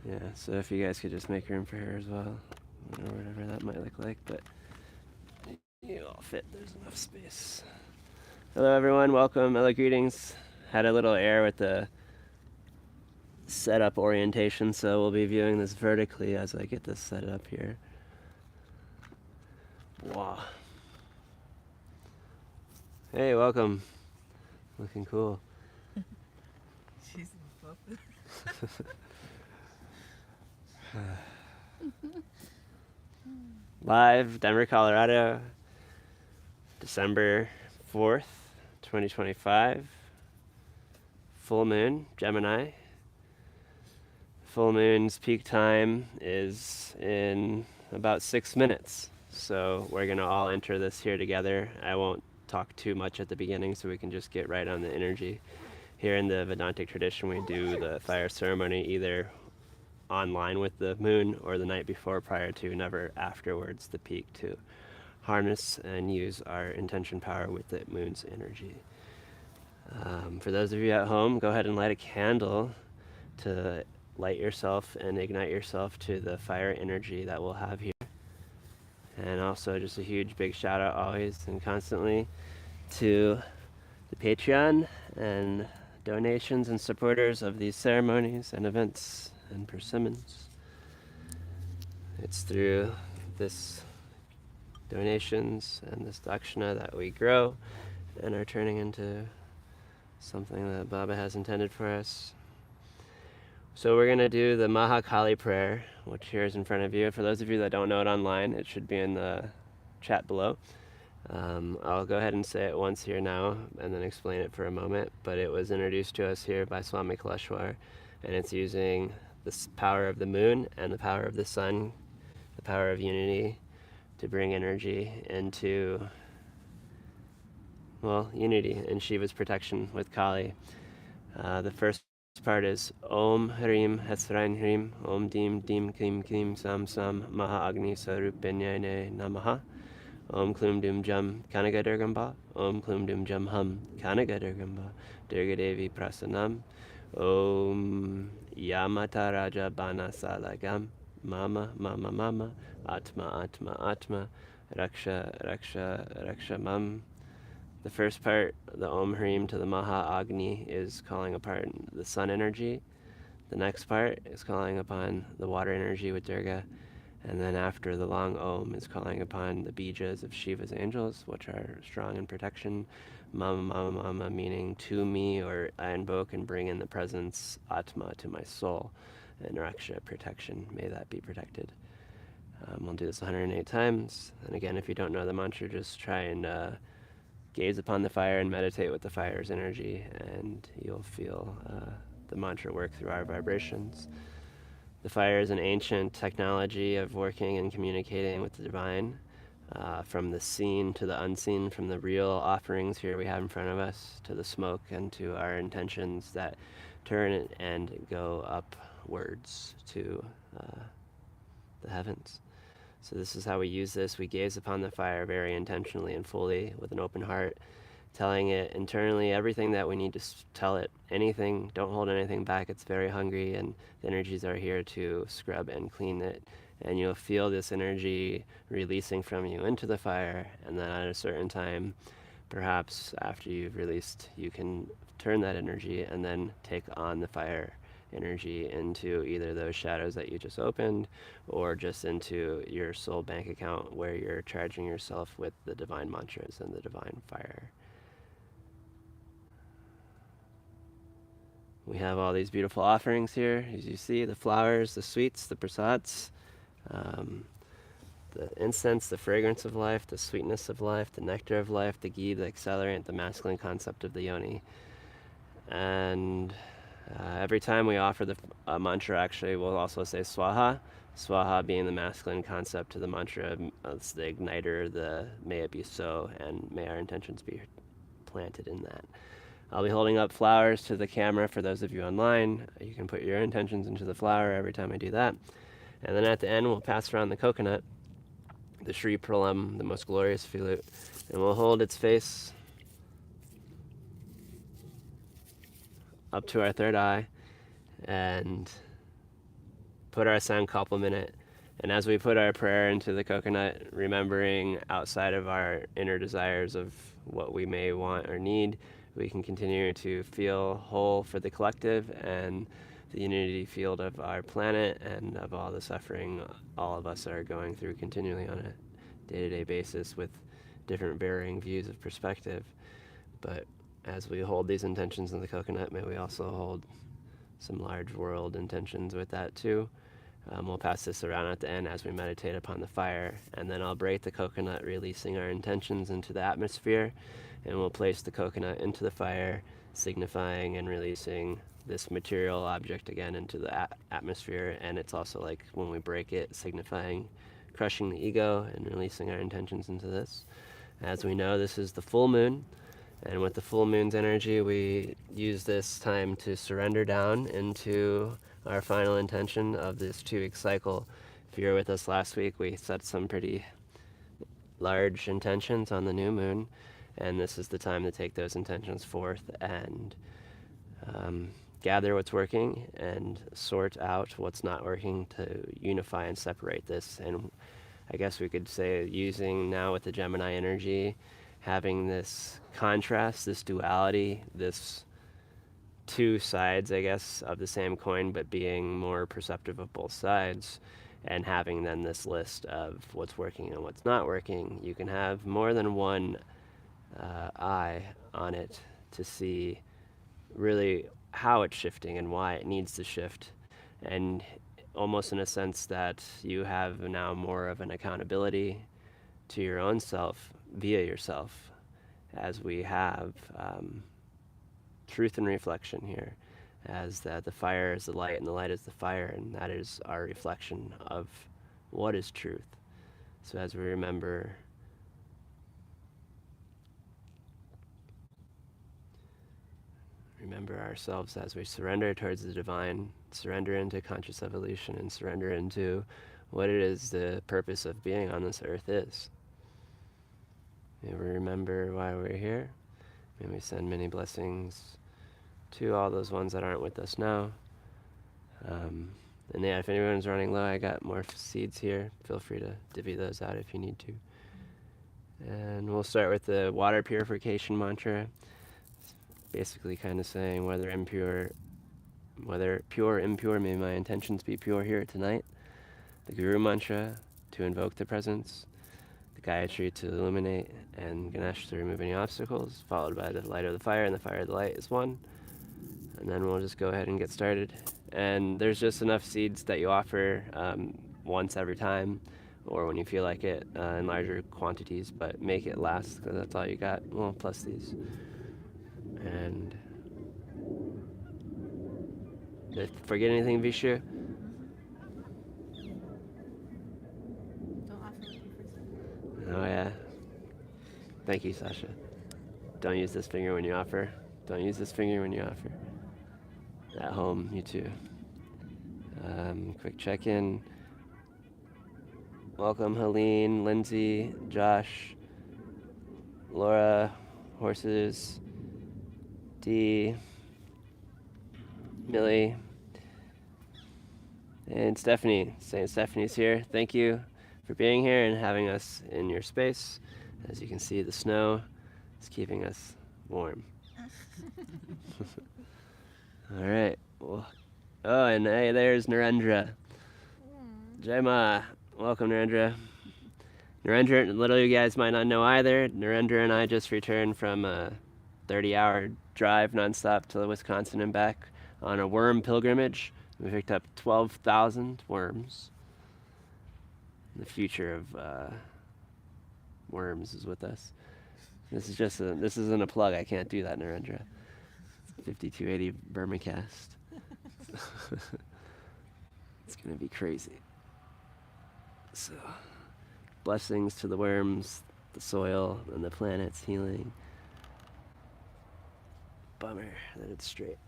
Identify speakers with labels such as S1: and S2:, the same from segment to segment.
S1: Yeah, so if you guys could just make room for her as well, or whatever that might look like, but you all fit, there's enough space. Hello everyone, welcome, Mellow greetings. Had a little error with the setup orientation, so we'll be viewing this vertically as I get this set up here. Wow. Hey, welcome. Looking cool.
S2: She's in
S1: Live, Denver, Colorado, December 4th, 2025. Full moon, Gemini. Full moon's peak time is in about 6 minutes. So we're going to all enter this here together. I won't talk too much at the beginning so we can just get right on the energy. Here in the Vedantic tradition, we do the fire ceremony either online with the moon or the night before prior to, never afterwards the peak, to harness and use our intention power with the moon's energy. For those of you at home, go ahead and light a candle to light yourself and ignite yourself to the fire energy that we'll have here. And also just a huge big shout out always and constantly to the Patreon and donations and supporters of these ceremonies and events and persimmons. It's through this donations and this dakshina that we grow and are turning into something that Baba has intended for us. So we're going to do the Mahakali prayer, which here is in front of you. For those of you that don't know it online, it should be in the chat below. I'll go ahead and say it once here now and then explain it for a moment, but it was introduced to us here by Swami Kaleshwar, and it's using the power of the moon and the power of the sun, the power of unity, to bring energy into, well, unity and Shiva's protection with Kali. The first part is Om Hrim Hesrain Hrim Om Dim Dim Klim Klim Sam Sam Maha Agni Sarupinyane Namaha Om Klum Dum Jum Kanaga Durgamba Om Klum Dum Jum Hum Kanaga Durgamba Durga Devi Prasanam Om Yamata Raja Bana Salagam Mama Mama Mama Atma Atma Atma Raksha Raksha Raksha Mam. The first part, the Om Hrim to the Maha Agni, is calling upon the sun energy. The next part is calling upon the water energy with Durga. And then after the long Om is calling upon the Bijas of Shiva's angels, which are strong in protection. Mama, Mama, Mama, meaning to me, or I invoke and bring in the presence, Atma, to my soul. And Raksha, protection. May that be protected. We'll do this 108 times. And again, if you don't know the mantra, just try and gaze upon the fire and meditate with the fire's energy, and you'll feel the mantra work through our vibrations. The fire is an ancient technology of working and communicating with the divine, from the seen to the unseen, from the real offerings here we have in front of us to the smoke and to our intentions that turn and go upwards to the heavens. So this is how we use this. We gaze upon the fire very intentionally and fully with an open heart, telling it internally everything that we need to tell it. Anything, don't hold anything back. It's very hungry, and the energies are here to scrub and clean it. And you'll feel this energy releasing from you into the fire, and then at a certain time, perhaps after you've released, you can turn that energy and then take on the fire energy into either those shadows that you just opened or just into your soul bank account where you're charging yourself with the divine mantras and the divine fire. We have all these beautiful offerings here, as you see, the flowers, the sweets, the prasads, the incense, the fragrance of life, the sweetness of life, the nectar of life, the ghee, the accelerant, the masculine concept of the yoni. And every time we offer the mantra, actually, we'll also say swaha. Swaha being the masculine concept to the mantra, it's the igniter, the may it be so, and may our intentions be planted in that. I'll be holding up flowers to the camera for those of you online. You can put your intentions into the flower every time I do that. And then at the end, we'll pass around the coconut, the Sri Pralam, the most glorious flute, and we'll hold its face up to our third eye and put our sound complement it. And as we put our prayer into the coconut, remembering outside of our inner desires of what we may want or need, we can continue to feel whole for the collective and the unity field of our planet and of all the suffering all of us are going through continually on a day-to-day basis with different varying views of perspective. But as we hold these intentions in the coconut, may we also hold some large world intentions with that too. We'll pass this around at the end as we meditate upon the fire, and then I'll break the coconut, releasing our intentions into the atmosphere, and we'll place the coconut into the fire, signifying and releasing this material object again into the atmosphere. And it's also like when we break it, signifying crushing the ego and releasing our intentions into this. As we know, this is the full moon, and with the full moon's energy, we use this time to surrender down into our final intention of this 2-week cycle. If you were with us last week, we set some pretty large intentions on the new moon, and this is the time to take those intentions forth and gather what's working and sort out what's not working to unify and separate this. And I guess we could say, using now with the Gemini energy, having this contrast, this duality, this two sides, I guess, of the same coin, but being more perceptive of both sides, and having then this list of what's working and what's not working, you can have more than one eye on it to see really how it's shifting and why it needs to shift. And almost in a sense that you have now more of an accountability to your own self via yourself, as we have truth and reflection here, as the fire is the light and the light is the fire, and that is our reflection of what is truth. So as we remember ourselves, as we surrender towards the divine, surrender into conscious evolution, and surrender into what it is the purpose of being on this earth is. May we remember why we're here. May we send many blessings to all those ones that aren't with us now. And yeah, if anyone's running low, I got more seeds here. Feel free to divvy those out if you need to. And we'll start with the water purification mantra. It's basically kind of saying, whether pure or impure, may my intentions be pure here tonight. The Guru mantra, to invoke the presence. The Gayatri, to illuminate. And Ganesh, to remove any obstacles, followed by the light of the fire, and the fire of the light is one. And then we'll just go ahead and get started. And there's just enough seeds that you offer once every time, or when you feel like it, in larger quantities, but make it last, because that's all you got. Well, plus these. And did I forget anything, Vishu?
S2: Don't offer what you first.
S1: Oh yeah. Thank you, Sasha. Don't use this finger when you offer. Don't use this finger when you offer. At home, you too. Quick check-in. Welcome, Helene, Lindsay, Josh, Laura, Horses, Dee, Millie, and Stephanie. Saying Stephanie's here. Thank you for being here and having us in your space. As you can see, the snow is keeping us warm. All right. Well, oh, and hey, there's Narendra. Jai Ma. Welcome, Narendra. Narendra, little you guys might not know either, Narendra and I just returned from a 30-hour drive nonstop to Wisconsin and back on a worm pilgrimage. We picked up 12,000 worms. The future of worms is with us. This isn't a plug. I can't do that, Narendra. 5280 Burmacast. It's gonna be crazy. So, blessings to the worms, the soil, and the planet's healing. Bummer that it's straight.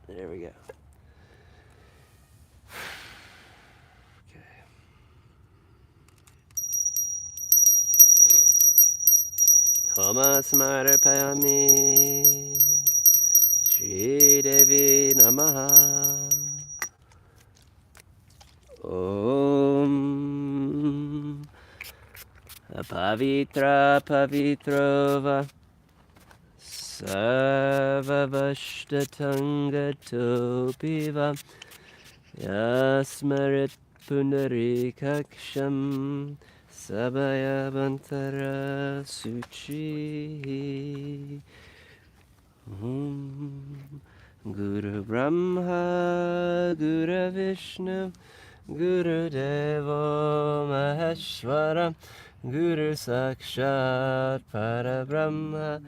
S1: There we go. Okay. Homa samarpayami Shri Devi Namaha. Om Pavitra Pavitrova Sarvavashtatangatopika Yasmarit Pundarikaksham Sabayavantara Suchi. Guru Brahma Guru Vishnu Guru Devo Maheshwara Guru Sakshat Parabrahma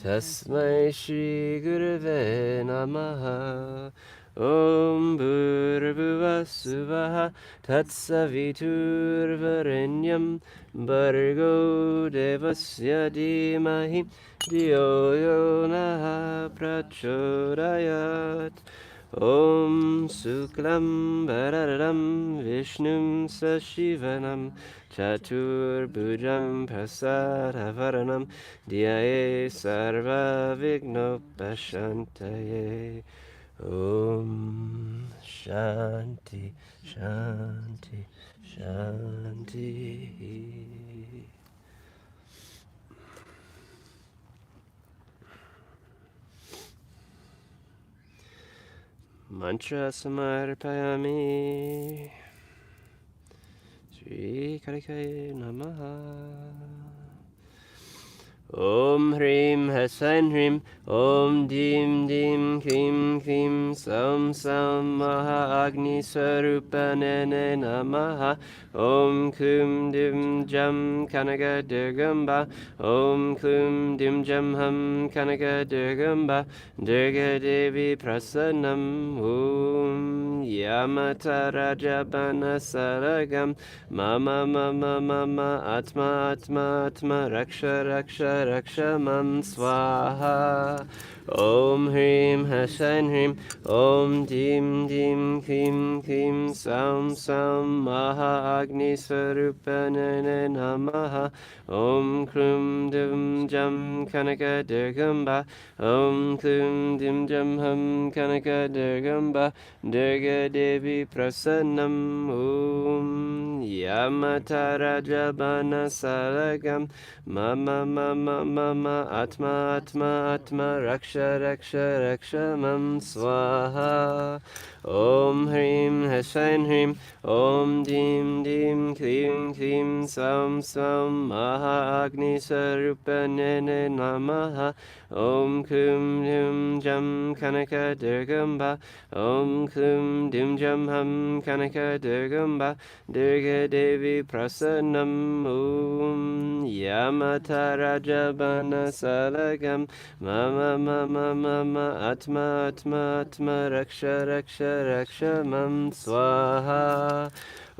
S1: Tasmai Shri Gurave Namaha. Om Bhurvuvah Suvah Tatsaviturvarenyam Bhargo Devasya Dhimahi Dhiyo Yo Nah Prachodayat. Om Suklam Bharadram Vishnum Sashivanam Chaturbhujam Prasadavaranam Dhyaye Sarva Vignopashantaye. Om Shanti Shanti Shanti. Mantra Samarpayami. Sri Karikaye Namaha. Om Hrim Hasan Hrim Om Dim Dim Krim Krim Sam Sam Maha Agni Swarupanene Namaha. Om Kum Dim Jam Kanaga Durgamba. Om Kum Dim Jam Ham Kanaga Durgamba. Durga Devi Prasanam. Om Yamata Rajabana Saragam. Mama Mama Mama Atma Atma Atma Raksha Raksha Raksha Mam Swaha. Om Hrim Hashan Hrim Om Dim Dim Krim Krim Sam Sam Maha Agni Swarupanene Namaha. Om Krum Dim Jam Kanaka Durgamba. Om Krum Dim Jam Ham Kanaka Durgamba. Durga Devi Prasanam. Om Yamata Rajabana Salagam. Mama Mama Mama Atma Atma Atma Raksha Raksha Raksha Mam Swaha. Om Hrim Hashan Hrim Om Dim Dim Klim Klim Sam Sam Maha Agni Sarupanene Namaha. Om Kum Dim Jam Kanaka Durgamba. Om Kum Dim Jam Ham Kanaka Durgamba. Durga Devi Prasanam. Om Yamata Rajabana Salagam. Mama Mama Mama Atma Atma Atma Raksha Raksha Raksha Mam Swaha.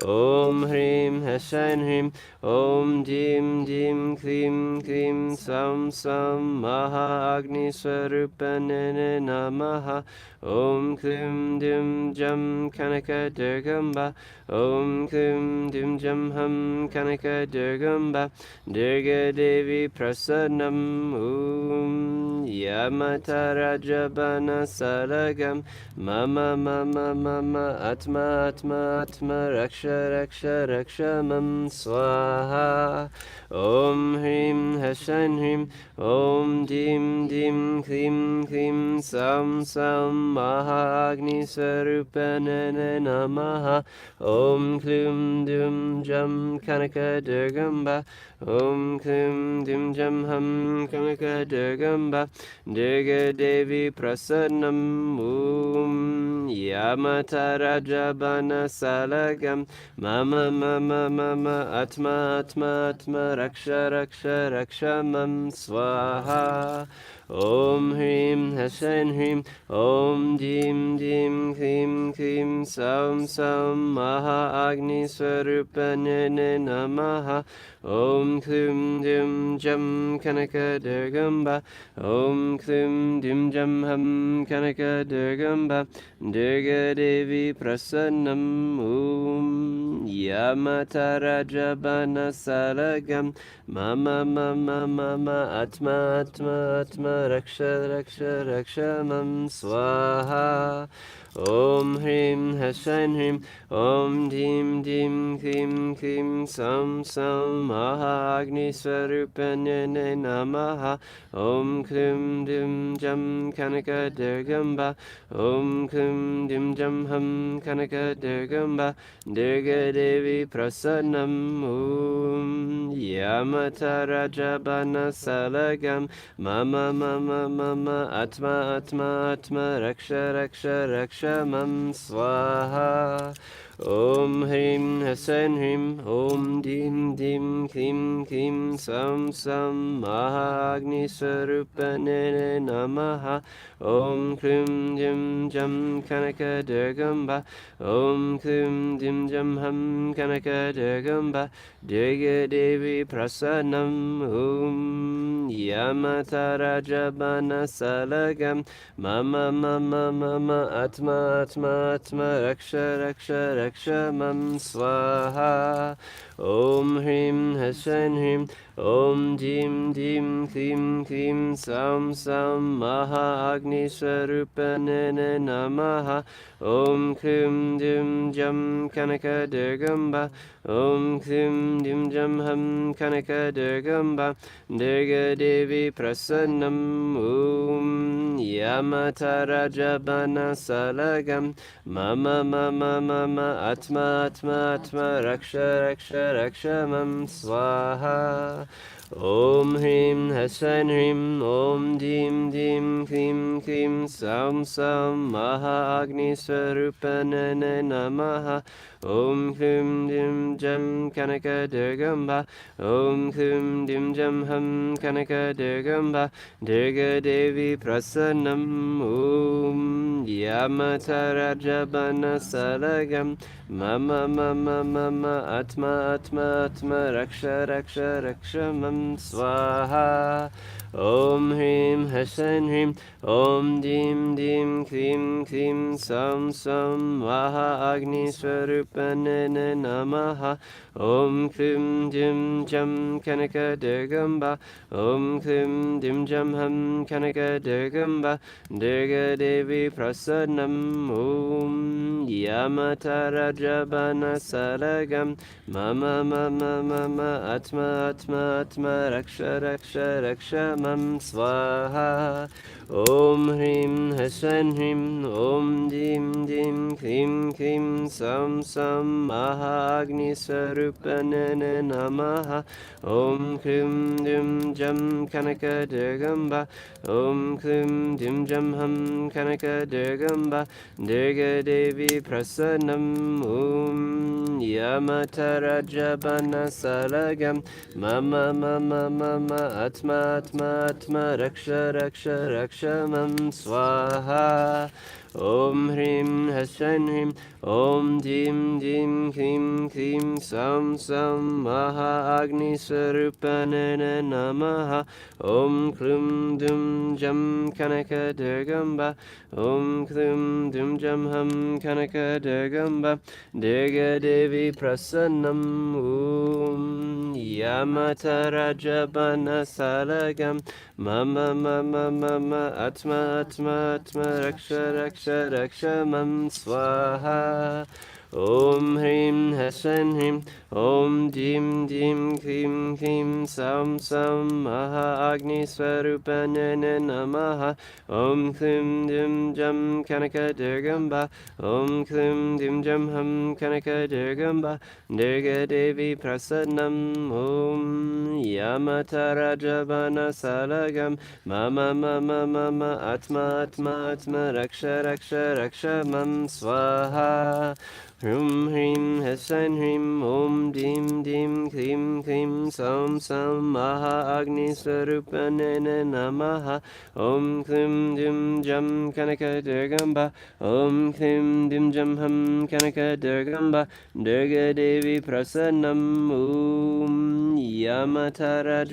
S1: Om Hrim Hashan Hrim Om Dim Dim Klim Klim Sam Sam Maha Agni Swarupanene Namaha. Om Klim Dim Jam Kanaka Durgamba. Om Klim Dim Jam Ham Kanaka Durgamba. Durga Devi Prasanam. Om Yamata Rajabana Salagam. Mama Mama Mama Atma Atma Atma Raksha Raksha Raksha Mam Swaha. Om Hrim Hashan Hrim Om Dim Dim Klim Klim Sam Sam Maha Agni Swarupanene Namaha. Om Klum Dum Jam Kanaka Durgamba. Om Klum Dum Jam Ham Kanaka Durgamba. Durga Devi Prasanam. Om Yamata Rajabana Salagam. Mama Mama Mama Atma Atma Atma Raksha Raksha Raksha Mam Swaha. Om Hrim Hashan Hrim Om Dim Dim Klim Klim Sam Sam Maha Agni Swarupanene Namaha. Om Klum Dim Jam Kanaka Durgamba. Om Klum Dim Jam Ham Kanaka Durgamba. Durga Devi Prasannam Om Yamatarajabana Salagam Mama Mama Mama Atma Atma Atma Raksha Raksha Rakshamam Swaha Om Hrim Hashan Hrim Om Dim Dim Klim Klim Sam Sam Maha Agni Swarupanyane Namaha Om Klim Dim Jam Kanaka Durgamba Om Klim Dim Jam Ham Kanaka Durgamba Durga Devi Prasannam Om Yamata Rajabana Salagam Mama Mama Mama Atma Atma Atma Raksha Raksha Rakshamam Swaha Om Hrim Hasan Hrim Om Dim Dim Klim Klim Sam Sam Maha Agni Swarupane Namaha Om Klim Dim Jam Kanaka Durgamba Om Klim Dim Jam Ham Kanaka Durgamba Durga Devi Prasanam Om Yamata Rajabana Salagam Mama Mama Mama Atma Atma Atma Raksha Raksha Rakshamam Swaha Om Hrim Hashan Hrim Om Dim Dim Klim Klim Sam Sam Maha Agni Swarupane Namaha Om Klim Dim Jam Kanaka Durgamba Om Klim Dim Jam Ham Kanaka Durgamba Durga Devi Prasannam Om Yamata Rajabana Salagam Mama Mama Mama Atma Atma Atma Raksha Raksha Rakshamam Swaha Om Hrim Hashan Hrim Om Dim Dim Klim Klim Sam Sam Maha Agni Swarupane Namaha Om Klim Dim Jam Kanaka Durgamba Om Klim Dim Jam Ham Kanaka Durgamba Durga Devi Prasannam Om Yamata Rajabana Salagam Mama Mama Mama Atma Atma Atma Raksha Raksha Rakshamam Swaha Om Hrim Hashan Hrim Om Dim Dim Klim Klim Sam Sam Maha Agni Swarupane Namaha Om Klim Dim Jam Kanaka Durgamba Om Klim Dim Jam Ham Kanaka Durgamba Durga Devi Prasannam Om Yamata Rajabana Salagam Mama Mama Mama Atma Atma Atma Raksha Raksha Rakshamam Swaha Om Hrim Hashan Hrim Om Dim Dim Klim Klim Sam Sam Maha Agni Swarupane Namaha Om Klim Dim Jam Kanaka Durgamba Om Klim Dim Jam Ham Kanaka Durgamba Durga Devi Prasannam Om Yamata Rajabana Salagam Mama Mama Mama Atma Atma Atma Raksha Raksha Rakshamam Swaha Om Hrim Hashan Hrim Om Dim Dim Klim Klim Sam Sam Maha Agni Swarupane Namaha Om Klim Dum Jam Kanaka Durgamba Om Klim Dum Jam Ham Kanaka Durgamba Durga Devi Prasannam Om Yamata Rajabana Salagam Mama Mama Mama Atma Atma Atma Raksha Raksha Rakshamam Swaha Om Hrim Hashan Hrim Om Dim Dim Klim Klim Sam Sam Maha Agni Swarupane Namaha Om Klim Dim Jam Kanaka Durgamba Om Klim Dim Jam Ham Kanaka Durgamba Durga Devi Prasannam Om Yamata Rajabana Salagam Mama Mama Mama Atma Atma Atma Raksha Raksha Rakshamam Swaha Hrum Hrim Hashan Hrim Om Dim Dim Klim Klim Sam Sam Maha Agni Swarupane Namaha Om Klim Dim Jam Kanaka Durgamba Om Klim Dim Jam Ham Kanaka Durgamba Durga Devi Prasannam Om Yamatara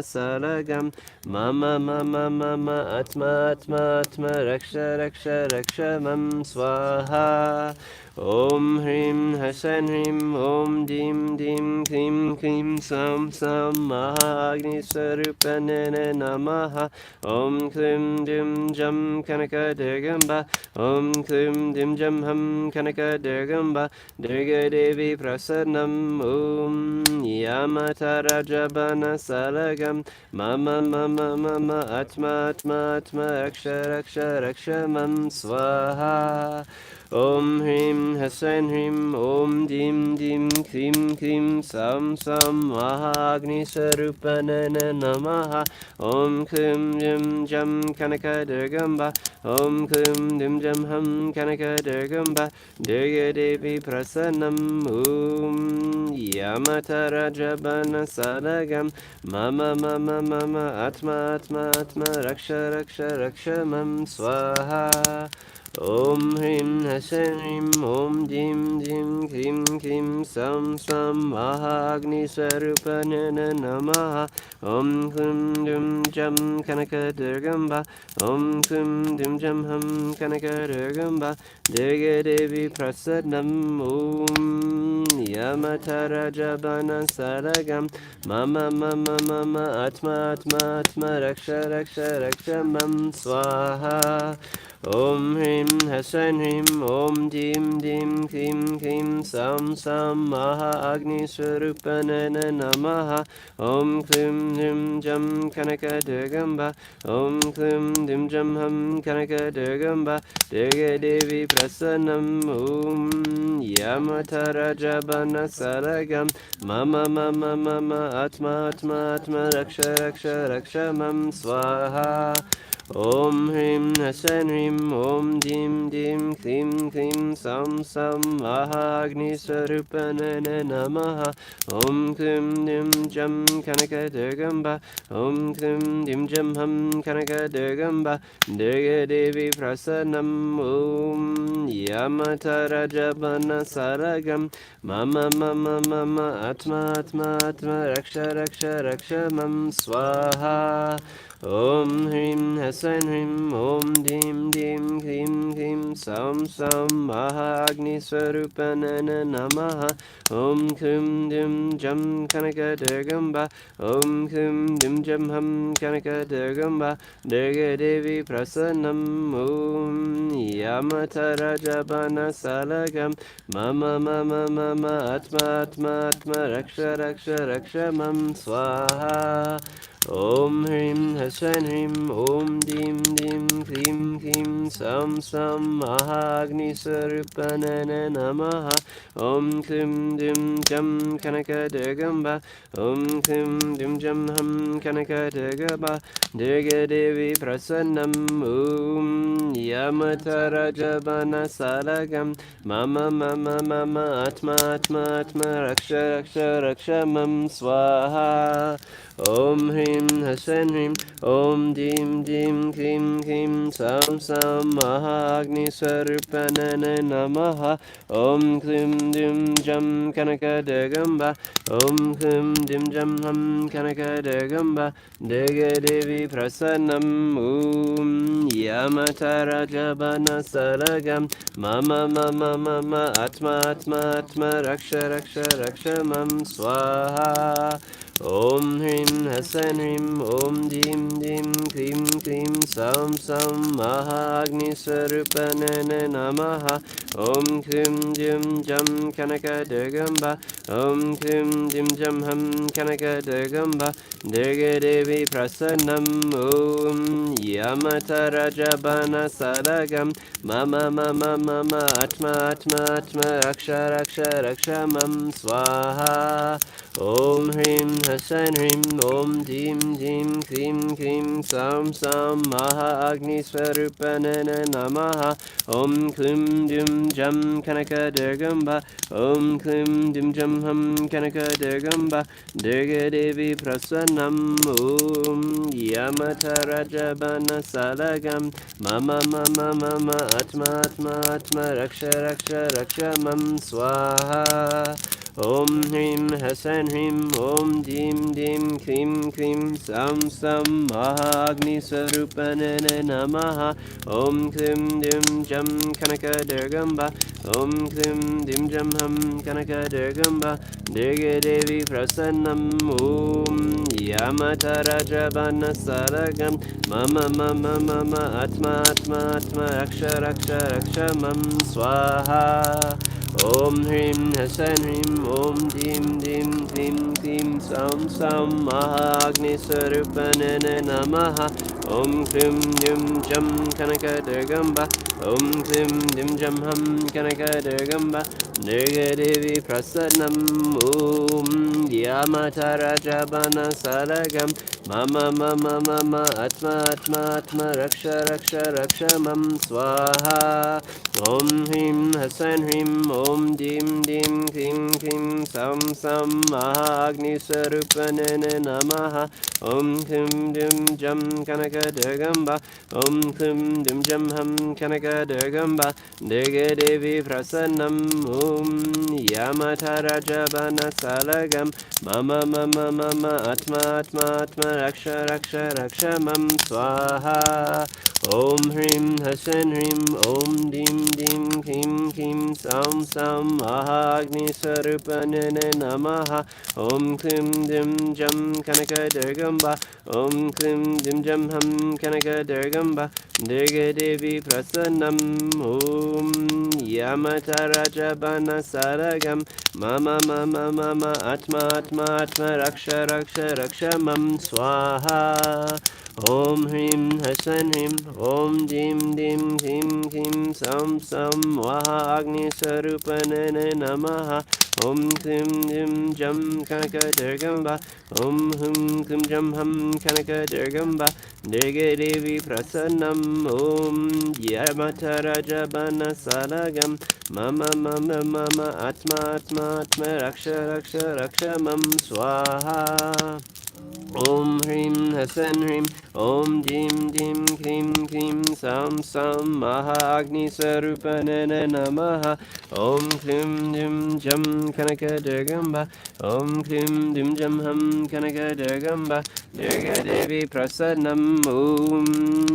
S1: Salagam Mama Mama Mama Atma Atma Atma Raksha Raksha Raksha Mam Swaha Om Hrim Hasan Hrim Om Dim Dim Klim Klim Sam Sam Maha Agni Sarupanene Namaha Om Klim Dim Jam Kanaka Dergamba Om Klim Dim Jam Ham Kanaka Dergamba Durga Devi Prasadnam Om Yamatara Jabana Salagam Mama Mama Mama Atma Atma Atma Raksha Raksha Raksha Mam Swaha Om Hrim Hasan Hrim Om Dim Dim Klim Klim Sam Sam Maha Agni Sarupanana Namaha Om Klim Dim Jam Kanaka Durgamba Om Klim Dim Jam Ham Kanaka Durgamba Durga Devi Prasanam Om Yamatara Jabana Sadagam Mama Mama Mama Atma Atma Atma Raksha Raksha Raksha Mam Swaha Om Hrim Hasan Hrim Om Dim Dim Klim Klim Sam Sam Maha Agni Sarupanana Namaha Om Klim Dum Jam Kanaka Durgamba Om Klim Dum Jam Ham Kanaka Durgamba Durga Devi Prasadnam Om Yamatara Jabana Saragam Mama Mama Mama Atma Atma Atma Raksha Raksha Raksha Mam Swaha Om Hrim Hasan Hrim Om Dim Dim Klim Klim Sam Sam Maha Agni Swarupanana Namaha Om Klim Dim Jam Kanaka Durgamba Om Klim Dim Jam Ham Kanaka Durgamba Durga Devi Prasanam Om Yamatara Jabana Saragam Mama Mama Mama Atma Atma Atma Raksha Raksha Raksha Mam Swaha Om Hrim Hasan Hrim Om Dim Dim Klim Klim Sam Sam Maha Agni Swarupanana Namaha Om Klim Dim Jam Kanaka Durgamba Om Klim Dim Jam Ham Kanaka Durgamba Durga Devi Prasanam Om Yamatara Jabana Saragam Mama Mama Mama Atma Atma Atma Raksha Raksha Raksha Mam Swaha Om Hrim Hasan Hrim Om Dim Dim Klim Klim Sam Sam Maha Agni Swarupanana Namaha Om Klim Dim Jam Kanaka Durgamba Om Klim Dim Jam Ham Kanaka Durgamba Durga Devi Prasanam Om Yamatara Jabana Salagam Mama Mama Mama Atma Atma Atma Raksha Raksha Raksha Mam Swaha Om Hrim Hasan Hrim Om Dim Dim Klim Klim Sam Sam Maha Agni Swarupanana Namaha Om Klim Dim Jam Kanaka Durgamba Om Klim Dim Jam Ham Kanaka Durgamba Durga Devi Prasanam Om Yamatara Jabana Salagam Mama Mama Mama Atma Atma Atma Raksha Raksha Raksha Mam Swaha Om Hrim Hasan Hrim Om Dim Dim Klim Klim Sam Sam Maha Agni Swarupanana Namaha Om Klim Dim Jam Kanaka Durgamba Om Klim Dim Jam Ham Kanaka Durgamba Durga Devi Prasanam Om Yamatara Jabana Salagam Mama Mama Mama Atma Atma Atma Raksha Raksha Raksha Mam Swaha Om Hrim Hasan Hrim Om Dim Dim Klim Klim Sam Sam Maha Agni Swarupanana Namaha Om Klim Dim Jam Kanaka Durgamba Om Klim Dim Jam Ham Kanaka Durgamba Durga Devi Prasanam Om Yamatara Jabana Sadagam Mama Mama Mama Atma Atma Atma Raksha Raksha Raksha Mam Swaha Om Hrim Hasan Hrim Om Dim Dim Klim Klim Sam Sam Maha Agni Swarupanana Namaha Om Klim Dim Jam Kanaka Durgamba Om Klim Dim Jam Ham Kanaka Durgamba Durga Devi Prasanam Om Yamatara Jabana Salagam Mama Mama Mama Atma Atma Atma Raksha Raksha Raksha Mam Swaha Om Hrim Hasan Hrim Om Dim Dim Klim Klim Sam Sam Maha Agni Sarupanana Namaha Om Klim Dim Jam Kanaka Durgamba Om Klim Dim Jam Ham Kanaka Durgamba Durga Devi Prasannam Om Yamata Rajabana Saragam Mama Mama Mama Atma Atma Atma Raksha Raksha Raksha Mam Swaha Om Hrim Hasan Hrim Om Dim Dim Klim Klim Sam Sam Maha Agni Sarupanana Namaha Om Klim Dim Jam Kanaka Durgamba Om Klim Dim Jam Ham Kanaka Durgamba Durga Devi Prasadnam Om Yamata Rajabana Saragam Mama Mama Mama Atma Atma Atma Raksha Raksha Raksha Mam Swaha Om Hrim Hasan Hrim Om Dim Dim Klim Klim Sam Sam Maha Agni Sarupanana Namaha Om Klim Dim Jam Kanaka Durgamba Om Klim Dim Jam Ham Kanaka Durgamba Durga Devi Prasannam Om Yamata Rajabana Salagam Mama Mama Mama Atma Atma Atma Raksha Raksha Raksha Mam Swaha Om Hrim Hasan Hrim Om Dim Dim Kim Kim Sam Sam Maha Agni Sarupanana Namaha Om Klim Dim Jam Kanaka Durgamba Om Klim Dim Jam Ham Kanaka Durgamba Durga Devi Prasannam Om Yamata Rajabana Saragam Mama Mama Mama Atma Atma Atma Raksha Raksha Raksha Mam Swaha Om Hrim Hasan Hrim Om Dim Dim Kim Kim Sam Sam Maha Agni Sarupanana Namaha Om Klim Dim Jam Kanaka Durgamba Om Hum Klim Jam Ham Kanaka Durgamba Durga Devi Prasannam Om Yamata Rajabana Salagam Mama Mama Mama Atma Atma Atma Raksha Raksha Raksha Mam Swaha Om Hrim Hasan Hrim Om Dim Dim Klim Klim Sam Sam Maha Agni Sarupanana Namaha Om Klim Dim Jam Kanaka Durgamba Om Klim Dim Jam Ham Kanaka Durgamba Durga Devi Prasadnam Om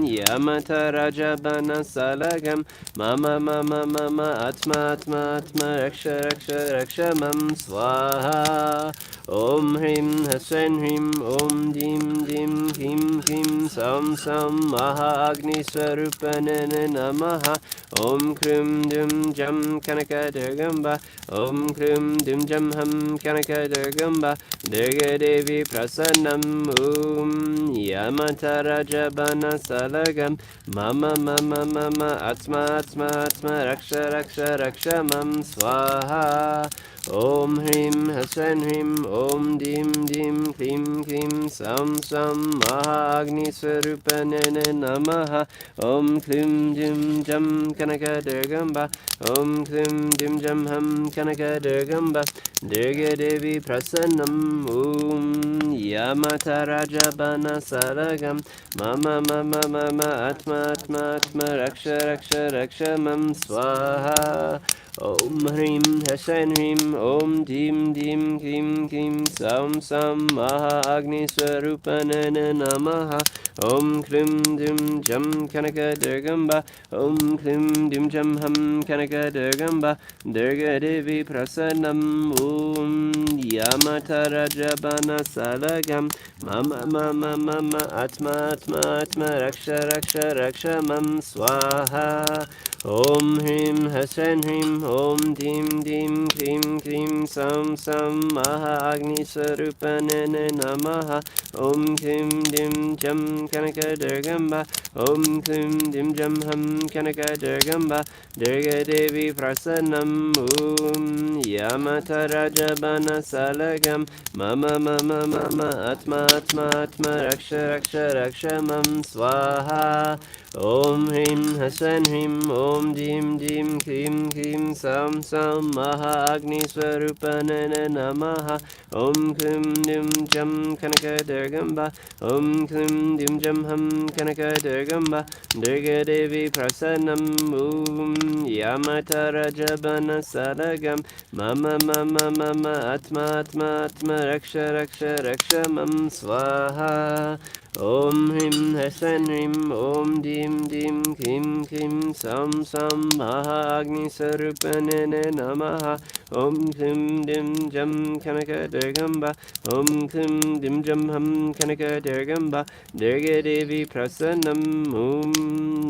S1: Yamata Rajabana Salagam Mama Mama Mama Atma Atma Atma Raksha Raksha Raksha Mam Swaha Om Hrim Hasan Hrim Om Dim Dim Kim Kim Sam Sam Maha Agni Sarupanana Namaha Om Krim Dim Jam Kanaka Durgamba Om Krim Dim Jam Ham Kanaka Durgamba Durga Devi Prasannam Om Yamata Rajabana Salagam Mama Mama Mama Atma Atma Atma Raksha Raksha Raksha Mam Swaha Om Hrim Hasan Hrim Om Dim Dim Klim Klim Sam Sam Maha Agni Sarupanana Namaha Om Klim Dim Jam Kanaka Durgamba Om Klim Dim Jam Ham Kanaka Durgamba Durga Devi Prasannam Om Yamata Rajabana Saragam Mama Mama Mama Atma Atma Atma Raksha Raksha Raksha Mam Swaha Om Hrim Hasan Hrim Om Dim Dim Kim Kim Sam Sam Maha Agni Sarupanana Namaha Om Klim Dim Jam Kanaka Durgamba Om Klim Dim Jam Ham Kanaka Durgamba Durga Devi Prasanam Om Yamata Rajabana Salagam Mama Mama Mama Atma Atma Atma Raksha Raksha Raksha Mam Swaha Om Hrim Hasan Hrim Om Dim Dim Klim Klim Sam Sam Maha Agni Sarupanana Namaha Om Klim Dim Jam Kanaka Durgamba Om Klim Dim Jam Ham Kanaka Durgamba Durga Devi Prasanam Om Yamata Rajabana Salagam Mama Mama Mama Atma Atma Atma Raksha Raksha Raksha Mam Swaha Om Hrim Hasan Hrim Om Om Dim Dim Klim Klim Sam Sam Maha Agni Swarupanana Namaha Om Klim Dim Jam Kanaka Durgamba Om Klim Dim Jam Ham Kanaka Durgamba Durga Devi Prasanam Om Yamata Rajabana Sadagam Mama Mama Mama Atma Atma Atma Raksha Raksha Raksha Mam Swaha Om Hrim Hasan Hrim Om Dim Dim Kim Kim Sam Sam Maha Agni Sarupanene Namaha Om Klim Dim Jam Kanaka Durgamba Om Klim Dim Jam Ham Kanaka Durgamba Durga Devi Prasanam Om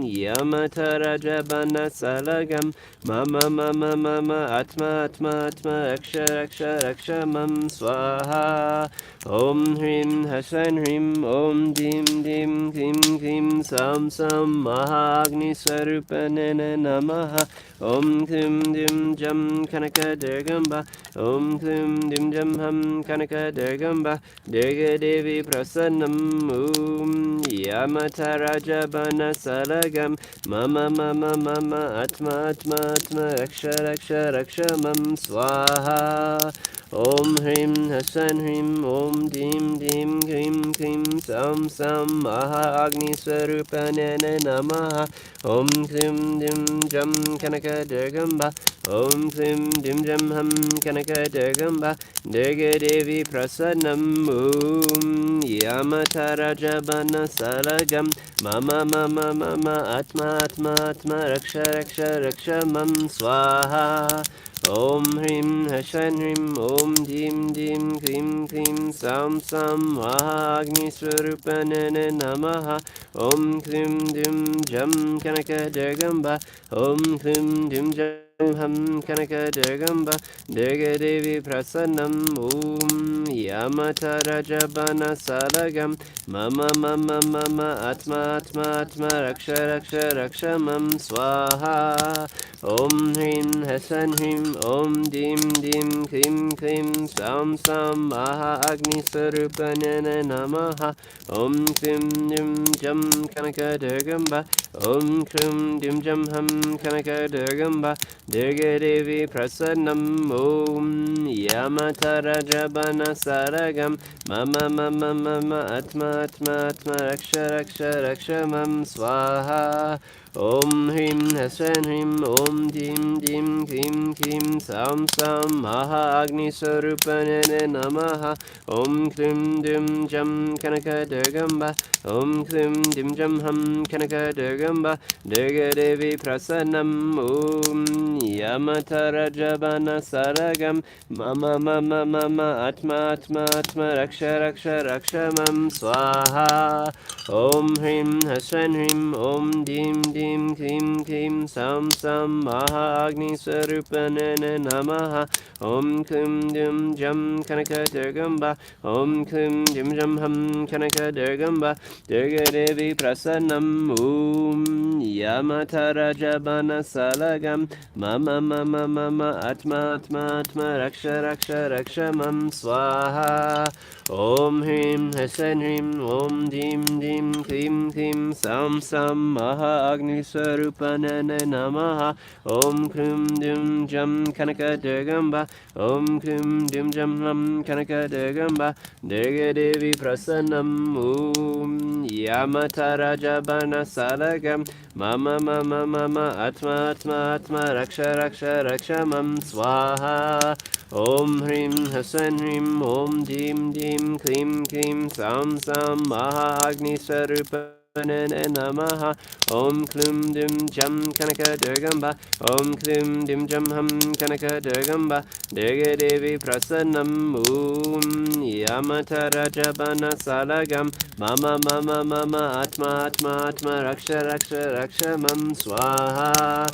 S1: Yamata Rajabana Salagam Mama Mama Mama Atma Atma Atma Aksha Aksha Aksha Mam Swaha Om Hrim Hasan Hrim Om Dim Dim Klim Klim Sam Sam Maha Agni Swarupanene Namaha Om Klim Dim Jam Kanaka Durgamba Om Klim Dim Jam Ham Kanaka Durgamba Durga Devi Prasanam Om Yamata Rajabana Salagam Mama Mama Mama Atma Atma Atma Aksha Aksha Aksha Mam Swaha Om Hrim Hasan Hrim Om Dim Dim Klim Klim Sam Sam Maha Agni Swarupanene Namaha Om Klim Dim Jam Kanaka Durgamba Om Klim Dim Jam Ham Kanaka Durgamba Durga Devi Prasanam Om Yamata Rajabana Salagam Mama Mama Mama Atma Atma Atma Raksha Raksha Raksha Mam Swaha Om Hrim Hasan Hrim Om Dim Dim Klim Klim Sam Sam Maha Agni Swarupanene Namaha Om Klim Dim Jam Kanaka Durgamba Om Klim Dim Jam Ham Kanaka Durgamba Durga Devi Prasanam Om Yamata Rajabana Salagam Mama Mama Mama Atma Atma Atma Raksha Raksha Raksha Mam Swaha Om Hrim Hasan Hrim Om Dim Dim Klim Klim Sam Sam Maha Agni Swarupanene Namaha Om Klim Dim Jam Kanaka Durgamba Om Klim Dim Jam Ham Kanaka Durgamba Durga Devi Prasanam Om Yamata Rajabana Saragam Mama Mama Mama Atma Atma Atma Raksha Raksha Raksha Mam Swaha Om Hrim Hasan Hrim Om Dim Dim Klim Klim Sam Sam Maha Agni Swarupanene Namaha Om Klim Dim Jam Kanaka Durgamba Om Klim Dim Jam Ham Kanaka Durgamba Durga Devi Prasanam Om Yamata Rajabana Saragam Mama Mama Mama Atma Atma Atma Raksha Raksha Raksha Mam Swaha Om Hrim Hasan Hrim Om Dim Dim Klim Klim Sam Sam Maha Agni Swarupanene Namaha Om Klim Dim Jam Kanaka Durgamba Om Klim Dim Jam Ham Kanaka Durgamba Durga Devi Prasanam Om Yamata Rajabana Salagam Mama Mama Mama Atma Atma Atma Raksha Raksha Raksha Mam Swaha Om Hrim Hasan Hrim Om Dim Dim Klim Klim Sam Sam Maha Agni Swarupanene Namaha Om Klim Dim Jam Kanaka Durgamba Om Klim Dim Jam Ham Kanaka Durgamba Durga Devi Prasanam Om Yamata Rajabana Salagam Mama Mama Mama Atma Atma Atma Raksha Raksha Raksha Mam Swaha Om Hrim Hasan Hrim Om Dim Dim Klim Klim Sam Sam Maha Agni Swarupanene Namaha Om Klim Dim Jam Kanaka Durgamba Om Klim Dim Jam Ham Kanaka Durgamba Durga Devi Prasanam Om Yamata Rajabana Salagam Mama Mama Mama Atma Atma Atma Raksha Raksha Raksha Mam Swaha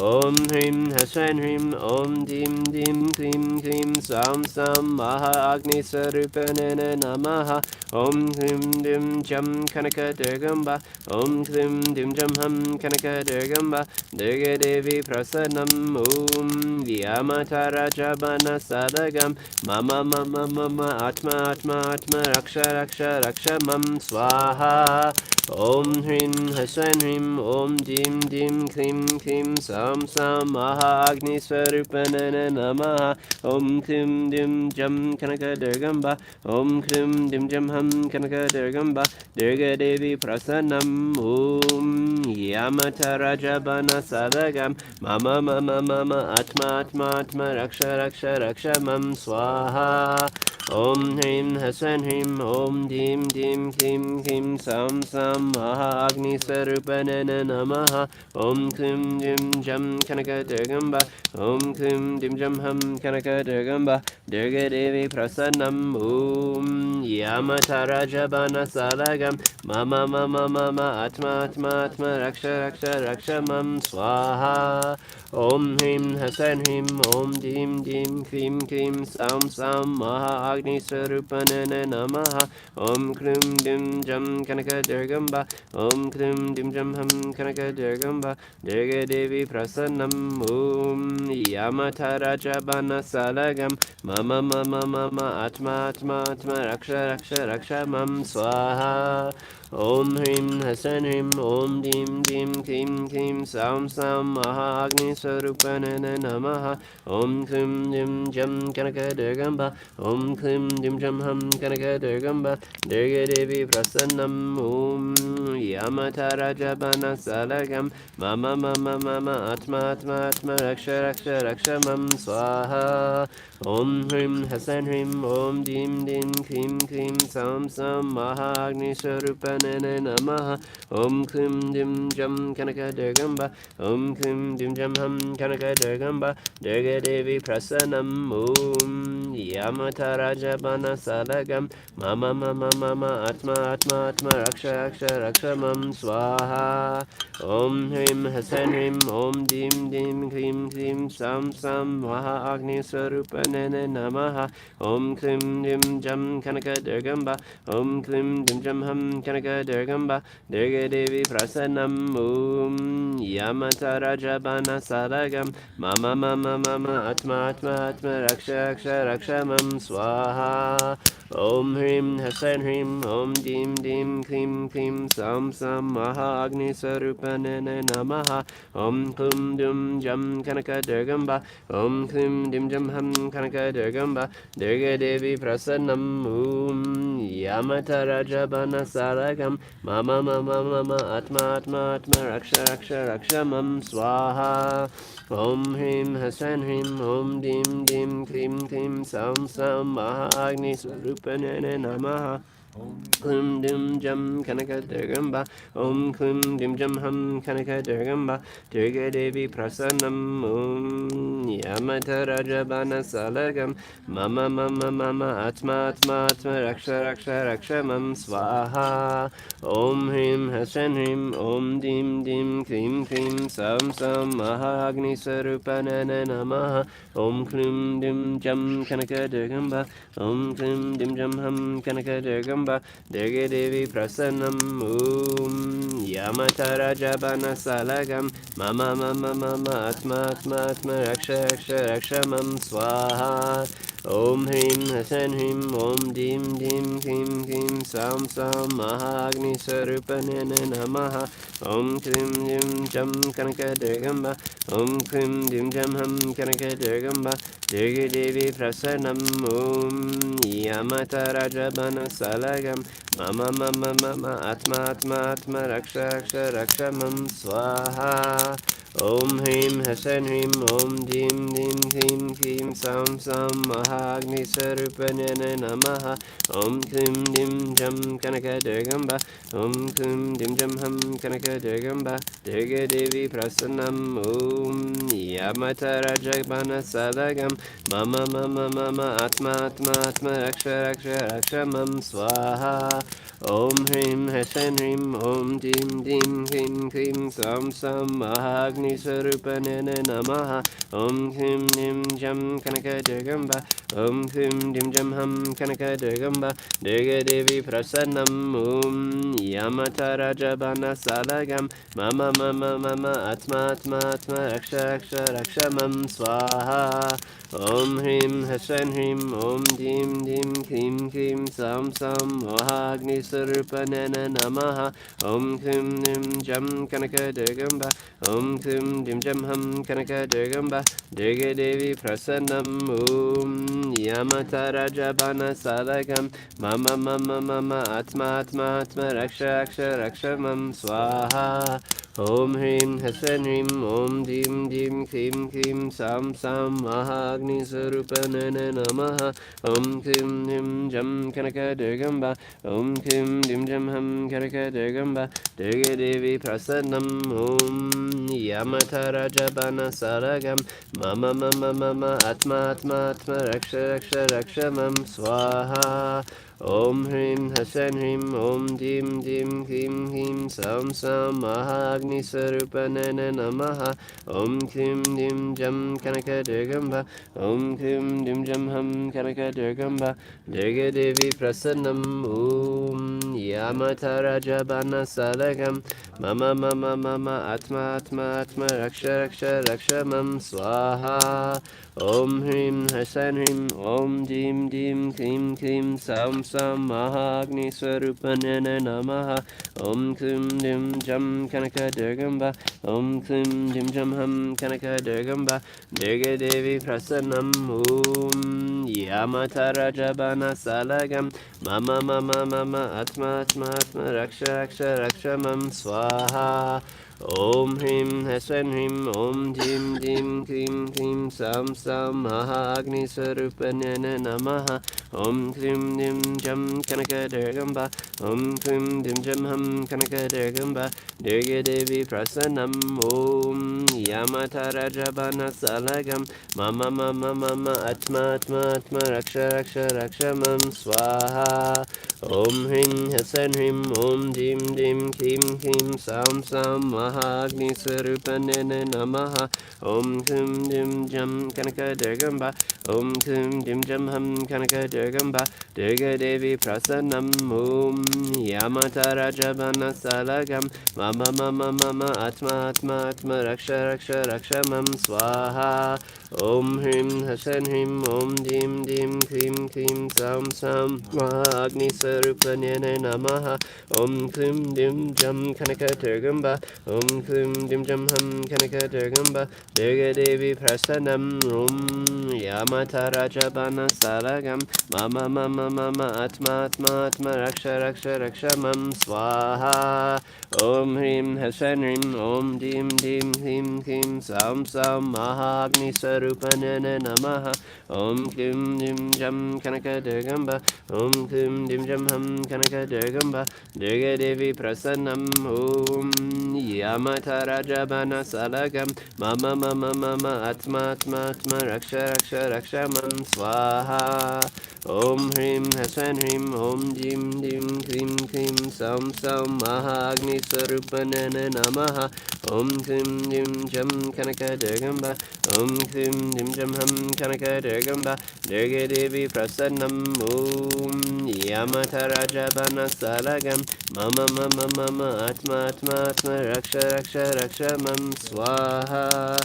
S1: Om Hrim Hasan Hrim Om Dim Dim Klim Klim Sam Sam Maha Agni Swarupanene Namaha Om Klim Dim Jam Kanaka Durgamba Om Klim Dim Jam Ham Kanaka Durgamba Durga Devi Prasanam Om Vyamata Rajabana Sadagam Mama Mama Mama Atma Atma Atma Raksha Raksha Raksha Mam Swaha Om Hrim Hashan Hrim Om Dim Dim Klim Klim Sam Sam Maha Agni Swarupanana Namaha Om Klim Dim Jam Kanaka Durgamba Om Klim Dim Jam Ham Kanaka Durgamba Durga Devi Prasanam Om Yamata Rajabana Sadagam Mama Mama Mama Atma Atma Atma Raksha Raksha Raksha Mam Swaha Om Hrim Hasan Hrim Om Dim Dim Klim Klim Sam Sam Maha Agni Swarupanana Namaha Om Klim Dim Jam Kanaka Durgamba Om Klim Dim Jam Ham Kanaka Durgamba Durga Devi Prasanam Om Yamata Rajabana Salagam Mama Mama Mama Atma Atma Atma Raksha Raksha Raksha Mam Swaha Om Hrim Hasan Hrim Om Dim Dim Klim Klim Sam Sam Maha Agni Swarupanana Namaha Om Klim Dim Jam Kanaka Durgamba Om Klim Dim Jam Ham Kanaka Durgamba Durga Devi Prasanam Om Yamata Rajabana Salagam Mama Mama Mama Atma Atma Atma Raksha Raksha Raksha Mam Swaha Om Hrim Hasan Hrim Om Dim Dim Klim Klim Sam Sam Maha Agni Swarupanana Namaha Om Klim Dim Jam Kanaka Durgamba Om Klim Dim Jam Ham Kanaka Durgamba Durga Devi Prasanam Om Yamata Rajabana Salagam Mama Mama Mama Atma Atma Atma Raksha Raksha Raksha Mam Swaha Om Hrim Hasan Hrim Om Dim Dim Klim Klim Sam Sam Maha Agni Swarupanana Namaha Om Klim Dim Jam Kanaka Durgamba Om Klim Dim Jam Ham Kanaka Durgamba Durga Devi Prasanam Om Yamata Rajabana Salagam Mama Mama Mama Atma Atma Atma Raksha Raksha Raksha Mam Swaha Om Hrim Hasan Hrim Om Dim Dim Klim Klim Sam Sam Maha Agni Swarupanana Namaha Om Klim Dim Jam Kanaka Durgamba Om Klim Dim Jam Ham Kanaka Durgamba Durga Devi Prasanam Om Yamata Rajabana Salagam Mama Mama Mama Atma Atma Atma Raksha Raksha Raksha Mam Swaha Om Hrim Hasan Hrim Om Dim Dim Klim Klim Sam Sam Maha Agni Swarupanana Namaha Om Klim Dim Jam Kanaka Durgamba Om Klim Dim Jam Ham Kanaka Durgamba Durga Devi Prasanam Om Yamata Rajabana Salagam Mama Mama Mama Atma Atma Atma Raksha Raksha Raksha Mam Swaha Om Hrim Hasan Hrim Om Dim Dim Klim Klim Sam Sam Maha Agni Swarupanana Namaha Om Klim Dim Jam Kanaka Durgamba Om Klim Dim Jam Ham Kanaka Durgamba Durga Devi Prasanam Om Yamata Rajabana Salagam Mama Mama Mama Atma Atma Atma Raksha Raksha Raksha Mam Swaha Om Hrim Hasan Hrim Om Dim Dim Klim Klim Sam Sam Maha Agni Swarupanana Namaha Om Klim Dim Jam Kanaka Durgamba Om Klim Dim Jam Ham Kanaka Durgamba Durga Devi Prasanam Om Yamata Rajabana Salagam Mama Mama Mama Atma Atma Atma Raksha Raksha Raksha Mam Swaha Om Hrim Hasan Hrim Om Dim Dim Klim Klim Sam Sam Maha Agni Swarupanana Namaha Om Klim Dim Jam Kanaka Durgamba Om Klim Dim Jam Ham Kanaka Durgamba Durga Devi Prasanam Om Yamata Rajabana Salagam Mama Mama Mama Atma Atma Atma Raksha Raksha Raksha Mam Swaha Om Hrim Hasan Hrim Om Dim Dim Klim Klim Sam Sam Maha Agni Swarupanana Namaha Om Klim Dim Jam Kanaka Durgamba Om Klim Dim Jam Ham Kanaka Durgamba Durga Devi Prasanam Om Yamata Rajabana Salagam Mama Mama Mama Atma Atma Atma Raksha Raksha Raksha Mam Swaha Om Hrim Hasan Hrim Om Dim Dim Klim Klim Sam Sam Maha Agni Swarupanana Namaha Om Klim Dim Jam Kanaka Durgamba Om Klim Dim Jam Ham Kanaka Durgamba Durga Devi Prasanam Om Yamata Rajabana Salagam Mama Mama Mama Atma Atma Atma Raksha Raksha Raksha Mam Swaha Om Hrim Hashan Hrim Om Dim Dim Klim Klim Sam Sam Mohagni Sarupanana Namaha Om Klim Dim Jam Kanaka Durgamba Om Klim Dim Jam Ham Kanaka Durgamba Durga Devi Prasanam Om Yamata Rajabana Salagam Mama Mama Mama Atma Atma Atma Raksha Raksha Rakshamam Swaha Om Hrim Hasan Hrim Om Dim Dim Klim Klim Sam Sam Mahagni Sarupanana Namaha Om Klim Dim Jam Kanaka Durgamba Om Klim Dim Jam Ham Kanaka Durgamba Durga Devi Prasanam Om Yamata Rajabana Saragam Mama Mama Mama Atma Atma Atma Raksha Raksha Rakshamam Swaha Om Hrim Hasan Hrim Om Dim Dim Klim Klim Sam Sam Mahagni Sarupanana Namaha Om Klim Dim Jam Kanaka Durgamba Om Klim Dim Jam Ham Kanaka Durgamba Durga Devi Prasanam Om Yamata Rajabana Salagam Mama Mama Mama Atma Atma Atma Raksha Raksha Rakshamam Swaha Om Hrim Hasan Hrim Om Dim Dim Klim Klim Sam Sam Mahagni Swarupanana Namaha Om Klim Dim Jam Kanaka Durgamba Om Klim Dim Jam Ham Kanaka Durgamba Durga Devi Prasanam Om Yamata Rajabana Salagam Mama Mama Mama Atma Atma Atma Raksha Raksha Rakshamam Swaha Om Hrim Hasan Hrim Om Dim Dim Klim Klim Sam Sam Mahagni Sarupanana Namaha Om Klim Dim Jam Kanaka Durgamba Om Klim Dim Jam Ham Kanaka Durgamba Durga Devi Prasanam Om Yamata Rajabana Salagam Mama Mama Mama Atma Atma Atma Raksha Raksha Rakshamam Swaha Om Hrim Hasan Hrim Om Dim Dim Klim Klim Sam Sam Mahagni Sarupanana Namaha Om Klim Dim Jam Kanaka Durgamba Om Klim Dim Jam Ham Kanaka Durgamba Durga Devi Prasanam Om Yamata Rajabana Salagam Mama Mama Mama Atma Atma Atma Raksha Raksha Rakshamam Swaha Om Hrim Hasan Hrim Om Dim Dim Klim Klim Sam Sam Mahagni Sarupanana Namaha Om Klim Dim Jam Kanaka Durgamba Om Klim Dim Jam Ham Kanaka Durgamba Durga Devi Prasanam Om Yamata Rajabana Salagam Mama Mama Mama Atma Atma Atma Raksha Raksha Rakshamam Swaha Om Hrim Hasan Hrim Om Dim Dim Klim Klim Sam Sam Mahagni Sarupanana Namaha Om Klim Dim Jam Kanaka Durgamba Om Klim Dim Jam Ham Kanaka Durgamba Durga Devi Prasanam Om Yamata Rajabana Salagam Mama Mama Mama Atma Atma Atma Raksha Raksha Rakshamam Swaha Om Hrim Hasan Hrim Om Dim Dim Klim Klim Sam Sam Mahagni Sarupanana Namaha Om Klim Dim Jam Kanaka Durgamba Om Klim Dim Jam Ham Kanaka Durgamba Durga Devi Prasanam Om Yamata Rajabana Salagam Mama Mama Mama Atma Atma Atma Raksha Raksha Rakshamam Swaha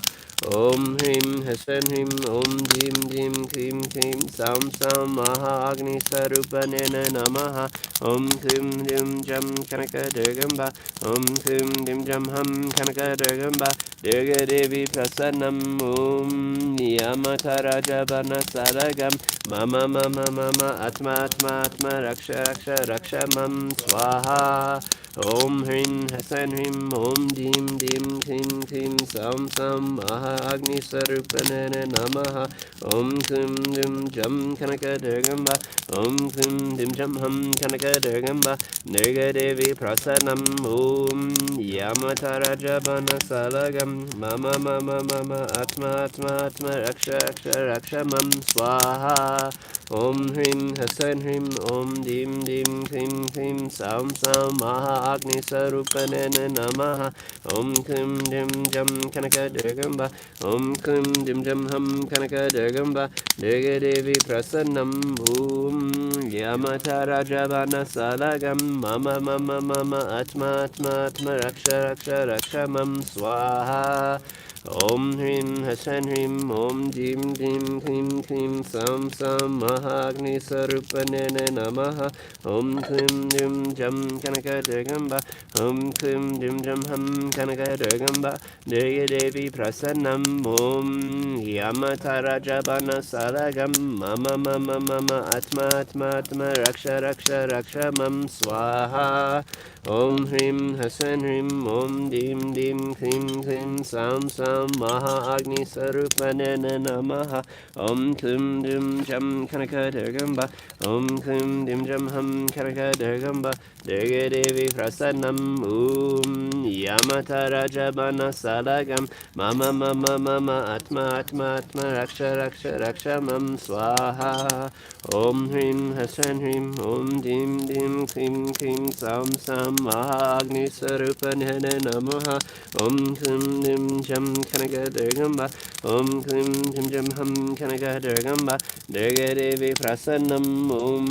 S1: Om Hrim Hasan Hrim Om Dim Dim Klim Klim Sam Sam Mahagni Sarupanana Namaha Om Klim Dim Jam Kanaka Durgamba Om Klim Dim Jam Ham Kanaka Durgamba Durga Devi Prasanam Om Yamata Rajabana Salagam Mama Mama Mama Atma Atma Atma Raksha Raksha Rakshamam Swaha Om Hrim Hasan Hrim Om Dim Dim Klim Klim Sam Sam Mahagni Sarupanana Namaha Om Klim Dim Jam Kanaka Durgamba Om Klim Dim Jam Ham Kanaka Durgamba Durga Devi Prasanam Om Yamata Rajabana Salagam Mama Mama Mama Atma Atma Atma Raksha Raksha Rakshamam Swaha Om Hrim Hasan Hrim Om Dim Dim Krim Krim Sam Sam Maha Agni Sarupanena Namaha Om Krim Dim Jam Kanaka Durgamba Om Krim Dim Jam Hum Kanaka Durgamba Durga Devi Prasannam Om Yamata Rajavana Salagam Mama Mama Mama Atma Atma Atma Raksha Raksha Raksha Mam Swaha Om Hrim Hasan Hrim Om Dim Dim Klim Klim Sam Sam Mahagni Sarupanena Namaha Om Klim Dim Jam Kanaka Durgamba Om Klim Dim Jam Hum Kanaka Durgamba Durga Devi Prasannam Om Yamata Rajabana Salagam Mama Mama Mama Atma Atma Atma Raksha Raksha Raksha Mam Swaha Om Hrim Hasan Hrim Om Dim Dim Klim Klim Sam Sam Maha Agni Sarupanena Namaha Om Klim Dim Jam Kanaka Durgamba Om Klim Dim Jam Hum Kanaka Durgamba Durga Devi Prasannam Om Yamata Rajabana Salagam Mama Mama Mama Atma Atma Atma Raksha Raksha Raksha Mam Swaha Om Hrim Hasan Hrim Om Dim Dim Klim Klim Sam Sam Maha Agni Sarupanena Namaha Om Klim Dim Jam Kanaka Durgamba Om Klim Dim Jam Hum Kanaka Durgamba Durga Devi Prasannam Om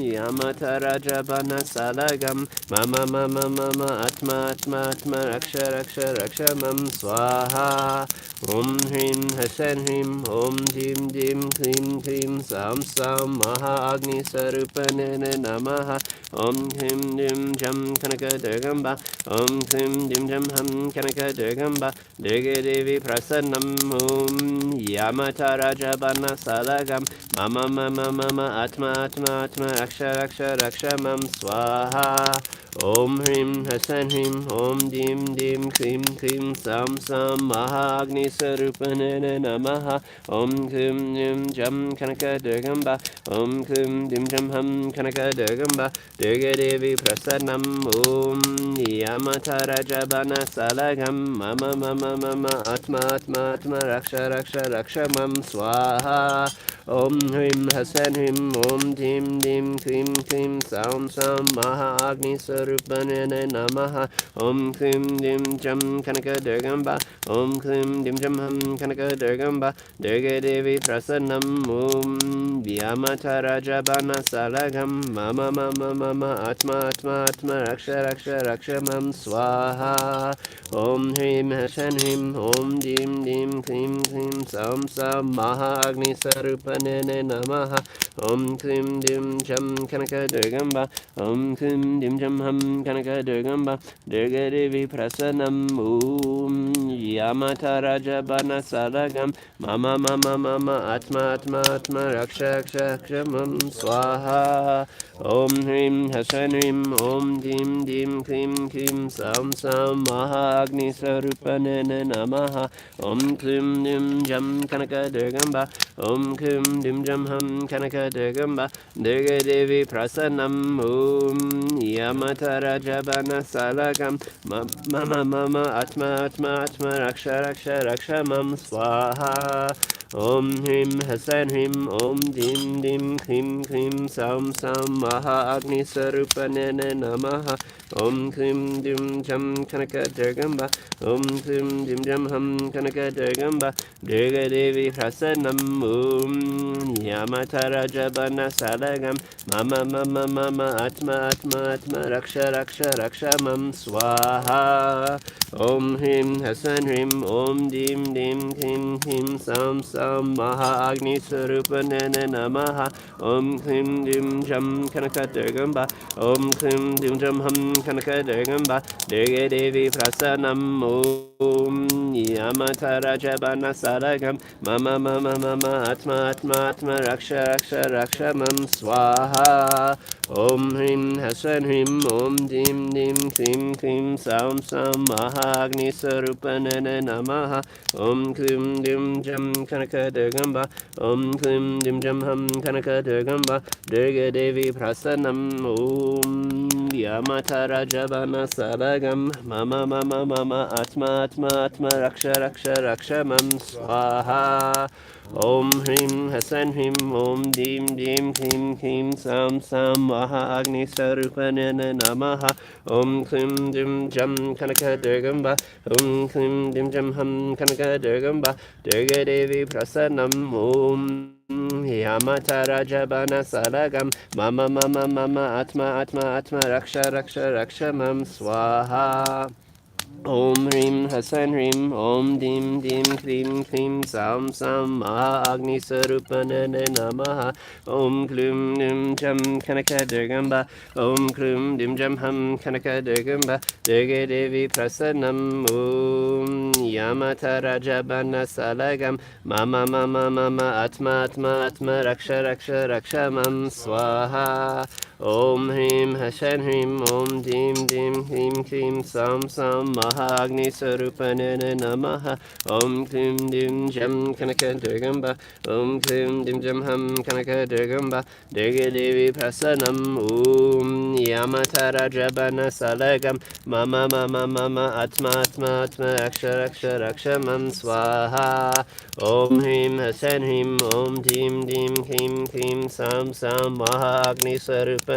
S1: Yamata Rajabana Salagam Mama Mama Mama Atma Atma Atma Raksha Raksha Raksha Mam Swaha Om Hrim Hasan Hrim Om Dim Dim Klim Klim Sam Sam Maha Agni Sarupanena Namaha Om Klim Dim Jam Kanaka Durgamba Om Klim Dim Jam Hum Kanaka Durgamba Durga Devi Prasannam Om Yamata Rajabana Salagam Mama Mama Mama Atma Atma Atma Raksha Raksha Raksha Mam Swaha Om Hrim Hasan Hrim Om Dim Dim Klim Klim Sam Sam Maha Agni Sarupanena Namaha Om Klim Dim Jam Kanaka Durgamba Om Klim Dim Jam Hum Kanaka Durgamba Durga Devi Prasannam Om Yamata Rajabana Salagam Mama Mama Mama Atma Atma Atma Raksha Raksha Raksha Mam Swaha Om Hrim Hasan Hrim Om Dim Dim Klim Klim Sam Sam Maha Agni Sarupanena Namaha Om Klim Dim Jam Kanaka Durgamba Om Klim Dim Jam Hum Kanaka Durgamba Durga Devi Prasannam Om Vyamata Rajabana Salagam Mama Mama Mama Atma Atma Atma Raksha Raksha Raksha Mam Swaha Om Hrim Hasan Hrim Om Dim Dim Klim Klim Sam Sam Maha Agni Sarupanena Namaha Om Klim Dim Jam Kanaka Durgamba Om Klim Dim Jam Hum Kanaka Durgamba Durga Devi Prasannam Om Yamata Rajabana Salagam Mama Mama Mama Atma Atma Atma Raksha Raksha Raksha Mam Swaha Om Hrim Hasan Hrim Om Dim Dim Klim Klim Sam Sam Maha Agni Sarupanena Namaha Om Klim Dim Jam Kanaka Durgamba Om Klim Dim Jam Hum Kanaka Durgamba Durga Devi Prasannam Om Yamata Rajabana Salagam Mama Mama Atma Atma Atma Raksha Raksha Raksha Mam Swaha Om Hrim Hasan Hrim Om Dim Dim Klim Klim Sam Sam Maha Agni Sarupanena Namaha Om Klim Dim Jam Kanaka Durgamba Om Klim Dim Jam Hum Kanaka Durgamba Durga Devi Prasannam Om Yamata Rajabana Salagam Mama Mama Mama Atma Atma Atma Raksha Raksha Raksha Mam Swaha Om Hrim Hasan Hrim Om Dim Dim Klim Klim Sam Sam Maha Agni Sarupanena Namaha Om Klim Dim Jam Kanaka Durgamba Om Klim Dim Jam Hum Kanaka Durgamba Durga Devi Prasannam Om Yamata Rajabana Salagam Mama Mama Mama Atma Atma Atma Raksha Raksha Raksha Mam Swaha Om Hrim Hasan Hrim Om Dim Dim Klim Klim Sam Sam Maha Agni Sarupanena Namaha Om Klim Dim Jam Kanaka Kanaka Durgamba, Om Klim Dim Jam Hum Kanaka Durgamba, Durga Devi Prasanam, Om Yamata Rajabana Salagam, Mama Mama Mama Atma Atma Atma Raksha Raksha Raksha Mam Swaha. Om Hrim Hasan Hrim Om Dim Dim Klim Klim Sam Sam Maha Agni Sarupanana Namaha Om Klim Dim Jam Kanaka Durgamba Om Klim Dim Jam Hum Kanaka Durgamba Durga Devi Prasanam Om Yamata Rajabana Salagam Mama Mama Mama Atma Atma Atma Raksha Raksha Raksha Mam Swaha. Om Hrim Hasan Hrim Om Dim Dim Klim Klim Sam Sam Maha Agni Sarupanana Namaha Om Klum Dim Jam Kanaka Durgamba Om Klum Dim Jam Hum Kanaka Durgamba Durga Devi Prasanam Om Yamata Rajabana Salagam Mama Mama Mama Atma Atma Atma Raksha Raksha Raksha Mam Swaha. Om Hrim Hashan Hrim Om Dim Dim Klim Klim Sam Sam Maha Agni Sarupanana Namaha Om Klim Dim Jam Kanaka Durgamba Om Klim Dim Jam Hum Kanaka Durgamba Durga Devi Prasanam Om Yamata Rajabana Salagam Mama Mama Mama Atma Atma Atma Raksha Raksha Raksha Mam Swaha. Om Hrim Hasan Hrim Om Dim Dim Klim Klim Sam Sam Maha Agni Sarupanana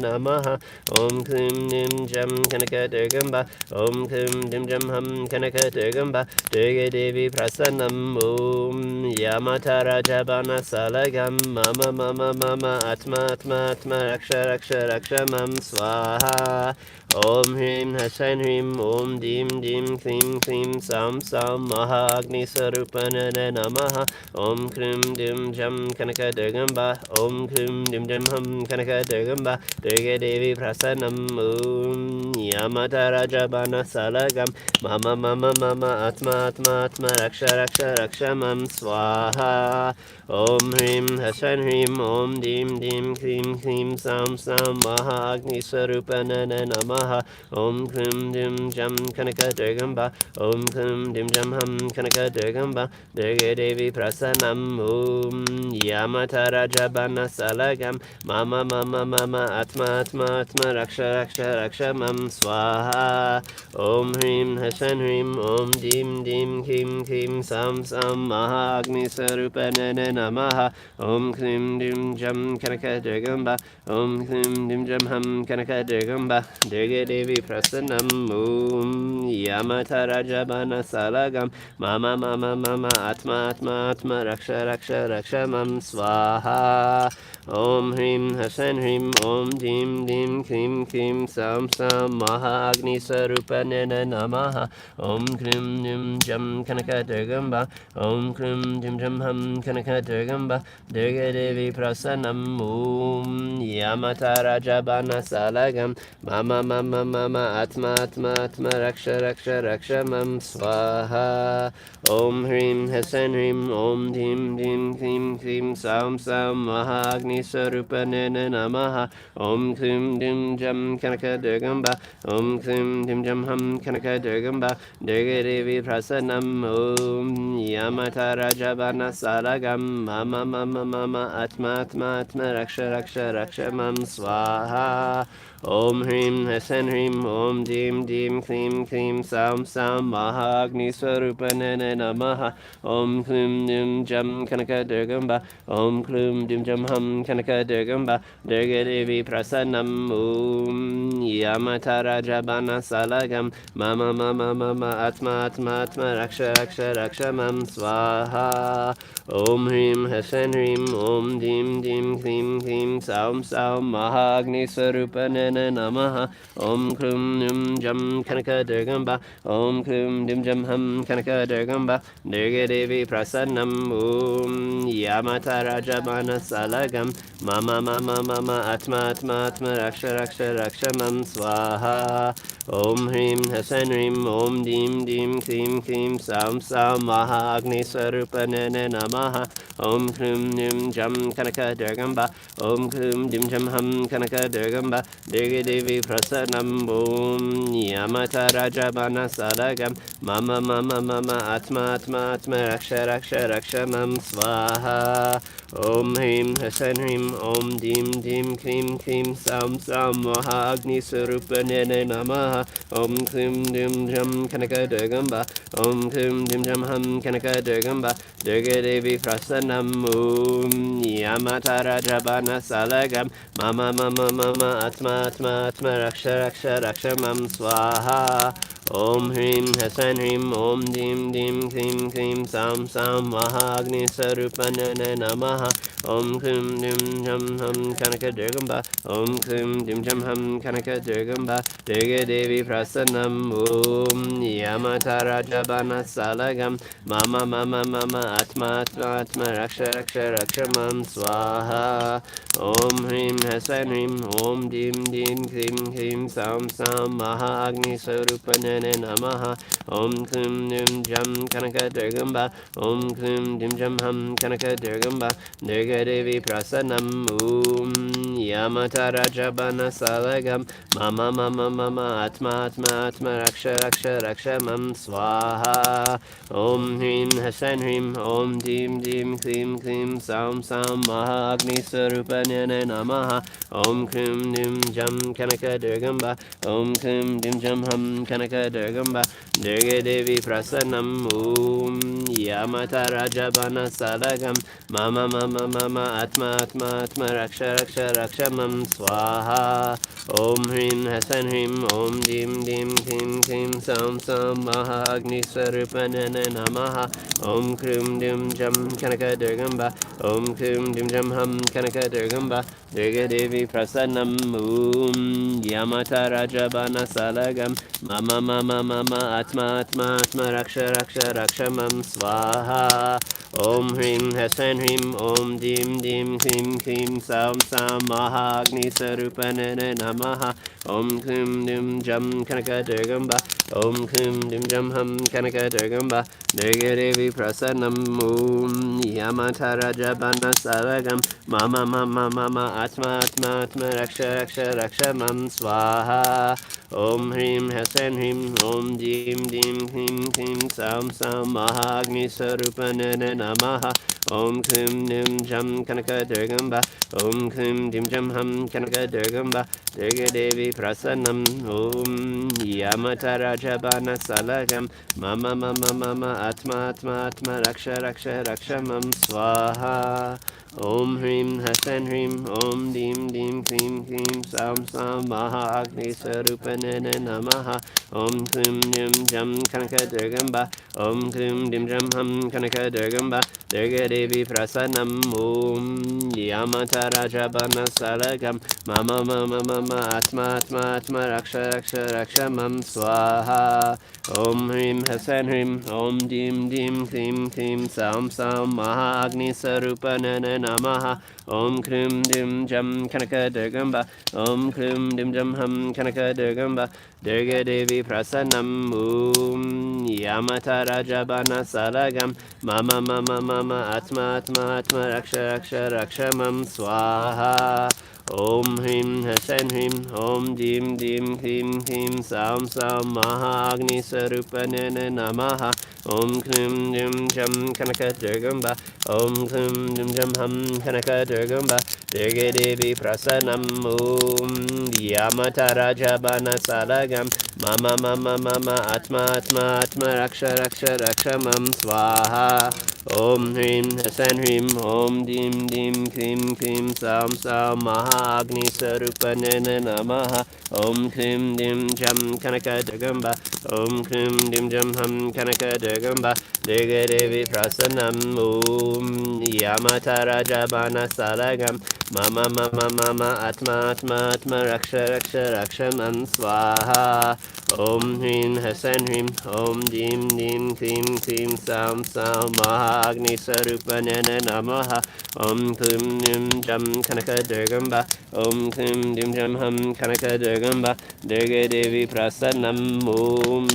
S1: Namaha Om Klim Dim Jam Kanaka Durgamba Om Klim Dim Jam Hum Kanaka Durgamba Durga Devi Prasanam Om Yamata Rajabana Salagam Mama Mama Mama Atma Atma Atma Raksha Raksha Raksha Mam Swaha. Om Hrim Hasan Hrim Om Dim Dim Klim Klim Sam Sam Maha Agni Sarupanana Namaha Om Klim Dim Jam Kanaka Durgamba Om Klim Dim Jam Hum Kanaka Durgamba Durga Devi Prasanam Om Yamata Rajabana Salagam Mama Mama Mama Atma Atma Atma Raksha Raksha Raksha Mam Swaha. Om Hrim Hasan Hrim Om Dim Dim Klim Klim Sam Sam Maha Agni Sarupanana Namaha Om Klim Dim Jam Kanaka Durgamba Om Klim Dim Jam Hum Kanaka Durgamba Durga Devi Prasanam Om Yamata Rajabana Salagam Mama Mama Mama Atma Atma Atma Raksha Raksha Raksha Mam Swaha. Om Hrim Hasan Hrim Om Dim Dim Klim Klim Sam Sam Maha Agni Sarupanana Namaha Om Klim Dim Jam Kanaka Durgamba Om Klim Dim Jam Hum Kanaka Durgamba Durga Devi Prasanam Om Yamata Rajabana Salagam Mama Mama Mama Atma Atma Atma Raksha Raksha Raksha Mam Swaha. Om Hrim Hasan Hrim Om Dim Dim Klim Klim Sam Sam Maha Agni Sarupanana Namaha Om Klim Dim Jam Kanaka Durgamba Om Klim Dim Jam Hum Kanaka Durgamba Durga Devi Prasanam Om Yamata Rajabana Salagam Mama Mama Mama Atma Atma Atma Raksha Raksha Raksha Mam Swaha. Om Hrim Hasan Hrim Om Dim Dim Klim Klim Sam Sam Maha Agni Sarupanana Namaha Om Klim Dim Jam Kanaka Durgamba Om Klim Dim Jam Hum Kanaka Durgamba Durga Devi Prasanam Om Yamata Rajabana Salagam Mama Mama Mama Atma Atma Atma Raksha Raksha Raksha Mam Swaha. Om Hrim Hasan Hrim Om Dim Dim Klim Klim Sam Sam Maha Agni Swarupanana Namaha Om Klim Dim Jam Kanaka Durgamba Om Klim Dim Jam Hum Kanaka Durgamba Durga Devi Prasanam Om Yamata Rajabana Salagam Mama Mama Mama Atma Atma Atma Raksha Raksha Raksha Mam Swaha. Om Hrim Hasan Hrim Om Dim Dim Klim Klim Sam Sam Maha Agni Swarupanana Namaha Om Klim Dim Jam Kanaka Durgamba Om Klim Dim Jam Hum Kanaka Durgamba Durga Devi Prasanam Om Yamata Rajabana Salagam Mama Mama Mama Atma Atma Atma Raksha Raksha Raksha Mam Swaha. Om Hrim Hasan Hrim Om Dim Dim Klim Klim Sam Sam Maha Agni Swarupanana Namaha Om Klim Dim Jam Kanaka Durgamba Om Klim Dim Jam Hum Kanaka Durgamba Durga Dirgadevi Prasanam Om Yamata Rajabana Sadagam Mama Mama Mama Atma Atma Atma Raksha Raksha Rakshamam Swaha Om Hrim Hasan Hrim Om Dim Dim Krim Krim Sam Sam Maha Agni Sarupa Nene Namaha Om Krim Dim Jam Kanaka Durgamba Om Krim Dim Jam Ham Kanaka Durgamba Durga Devi Prasanam Om Yamata Rajabana Salagam Mama Mama Mama Atma Atma Atma Raksha Raksha Rakshamam Swaha Om Hrim Hasan Hrim Om Dim Dim Krim Krim Sam Sam Maha Agni Sarupa Nene Namaha Om Krim Dim Jam Ham Kanaka Durgamba Om Krim Dim Jam Ham Kanaka Durgamba Durga Devi Prasanam Om Yamata Rajabana Salagam Mama Mama Mama Atma Atma Atma Raksha Raksha Rakshamam Swaha Om Hrim Hasan Hrim Om Dim Dim Krim Krim Sam Sam Maha Agni Sarupa Nene Namaha Om Krim Dim Jam Kanaka Durgamba Om Krim Dim Jam Ham Kanaka Durgamba Durga Devi Prasanam Om Yamata Rajabana Salagam Mama Mama Mama Atma Atma Atma Raksha Raksha Rakshamam Swaha Om Hrim Hasan Hrim Om Dim Dim Klim Klim Sam Sam Maha Agni Sarupa Nene Namaha Om Krim Dim Jam Kanaka Durgamba Om Krim Dim Jam Ham Kanaka Durgamba Durga Devi Prasanam Om Yamata Rajabana Salagam Mama Mama Mama Atma Atma Atma Raksha Raksha Rakshamam Swaha Om Hrim Hasan Hrim Om Dim Dim Klim Klim Sam Sam Maha Agni Sarupa Nene Namaha Om Krim Dim Jam Kanaka Durgamba Om Krim Dim Jam Ham Kanaka Durgamba Durga Devi Prasanam Om Yamata Rajabana Salagam Mama Mama Mama Atma Atma Atma Raksha Raksha Rakshamam Swaha Om Hrim Hasan Hrim Om Dim Dim Klim Klim Sam Sam Maha Agni Sarupa Nene Namaha Om Klim Dim Jam Kanaka Durgamba Om Klim Dim Jam Ham Kanaka Durgamba Durga Devi Prasanam Om Yamata Rajabana Salagam Mama Mama Mama Atma Atma Atma Raksha Raksha Rakshamam Swaha Om Hrim Hasan Hrim Om Dim Dim Klim Klim Sam Sam Maha Agni Sarupa Nene Namaha Om Klim Dim Jam Kanaka Durgamba Om Klim Dim Jam Ham Kanaka Durgamba Durga Devi Prasanam Om Yamata Rajabana Salagam Mama Mama Mama Atma Atma Atma Raksha Raksha Rakshamam Swaha Om Hrim Hasan Hrim Om Dim Dim Klim Klim Sam Sam Maha Agni Sarupa Nene Namaha Om Klim Dim Jam Kanaka Durgamba Om Klim Dim Jam Ham Kanaka Durgamba Durga Devi Prasanam Om Yamata Rajabana Salagam Mama Mama Mama Atma Atma Atma Raksha Raksha Rakshamam Swaha Om Hrim Hasan Hrim Om Dim Dim Klim Klim Sam Sam Maha Agni Sarupa Nene Namaha Om Klim Dim Jam Kanaka Durgamba Om Klim Dim Jam Ham Kanaka Durgamba Durga Devi Prasanam Om Yamata Rajabana Salagam Mama Mama Mama Atma Atma Atma Raksha Raksha Rakshamam Swaha Om Hrim Hasan Hrim Om Dim Dim Klim Klim Sam Sam Maha Agni Sarupa Nene Namaha Om Klim Dim Jam Kanaka Durgamba Om Klim Dim Jam Ham Kanaka Durgamba Durga Devi Prasanam Om Yamata Rajabana Salagam Mama Mama Mama Atma Atma Atma Raksha Raksha Rakshamam Swaha Om Hrim Hasan Hrim Om Dim Dim Klim Klim Sam Sam Maha Agni Sarupa Nene Namaha Om Klim Dim Jam Kanaka Durgamba Om Klim Dim Jam Ham Kanaka Durgamba Durga Devi Prasanam Om Yamata Rajabana Salagam Mama Mama Mama Atma Atma Atma Raksha Raksha Rakshamam Swaha Om Hrim Hasan Hrim Om Dim Dim Klim Klim Sam Sam Maha Agni Sarupa Nene Namaha Om Klim Dim Jam Kanaka Durgamba Om Klim Dim Jam Ham Kanaka Durgamba Durga Devi Prasanam Om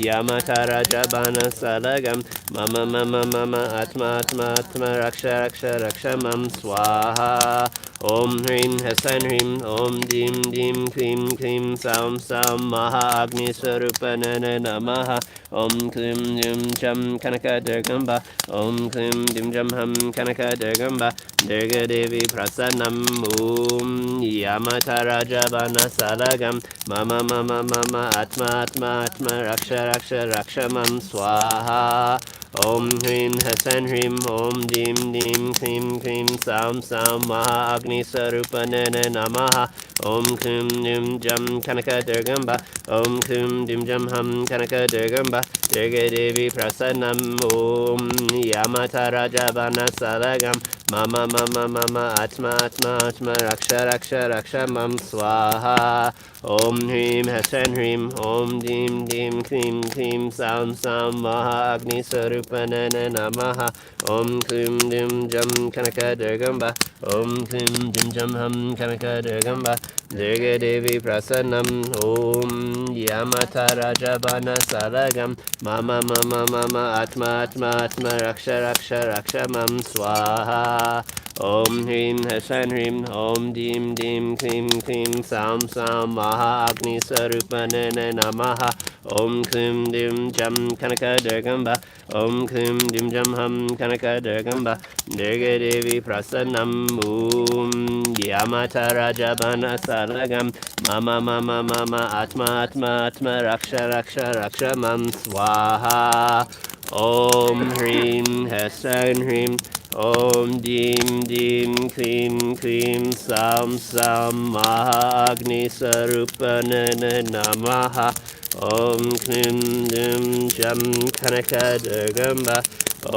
S1: Yamata Rajabana Salagam Mama Mama Mama Atma Atma Atma Raksha Raksha Rakshamam Swaha Om Hrim Hasan Hrim Om Dim Dim Klim Klim Sam Sam Maha Agni Sarupanana Namaha Om Klim Dim Jam Kanaka Durgamba Om Klim Dim Jam Ham Kanaka Durgamba Durga Devi Prasanam Om Yamata Rajabana Salagam Mama Mama Mama Atma Atma Atma Raksha Raksha Rakshamam Swaha Om Hrim Hasan Hrim Om Dim Dim Klim Klim Sam Sam Maha Agni Sarupanana Namaha Om Kum Dim Jam Kanaka Durgamba Om Kum Dim Jam Ham Kanaka Durgamba Durga Devi Prasanam Om Yamata Rajabana Salagam Mama Mama Mama Atma Atma Atma Raksha Raksha Rakshamam Swaha Om Hrim Hasan Hrim Om Dim Dim Klim Klim Sam Sam Maha Agni Sarupanana Namaha Om Kum Dim Jam Kanaka Durgamba Om Kum Dim Jam Ham Kanaka Durgamba Durga Devi Prasanam Om Yamata Rajabana Salagam Mama Mama Mama Atma Atma Atma Raksha Raksha Rakshamam Swaha Om Hrim Hasan Hrim Om Dim Dim Klim Klim Sam Sam Maha Agni Sarupanana Namaha Om Klim Dim Jam Kanaka Durgamba Om Klim Dim Jam Ham Kanaka Durgamba Durga Devi Prasanam Om Yamata Rajabana Salagam Mama Mama Mama Atma Atma Atma Raksha Raksha Rakshamam Swaha Om Hrim Hasan Hrim Om Dim Dim Klim Klim Sam Sam Maha Agni Sarupanana Namaha Om Klim Dim Jam Kanaka Durgamba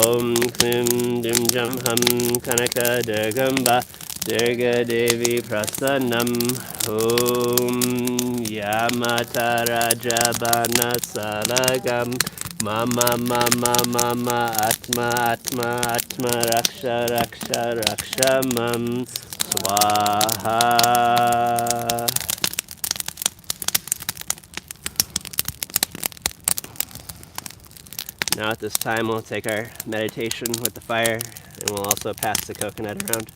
S1: Om Klim Dim Jam Ham Kanaka Durgamba Durga Devi Prasanam Om Yamata Rajabana Salagam Mama Mama Mama Atma Atma Atma Raksha Raksha Rakshamam Swaha. Now at this time we'll take our meditation with the fire and we'll also pass the coconut around.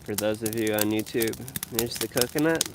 S1: For those of you on YouTube, here's the coconut.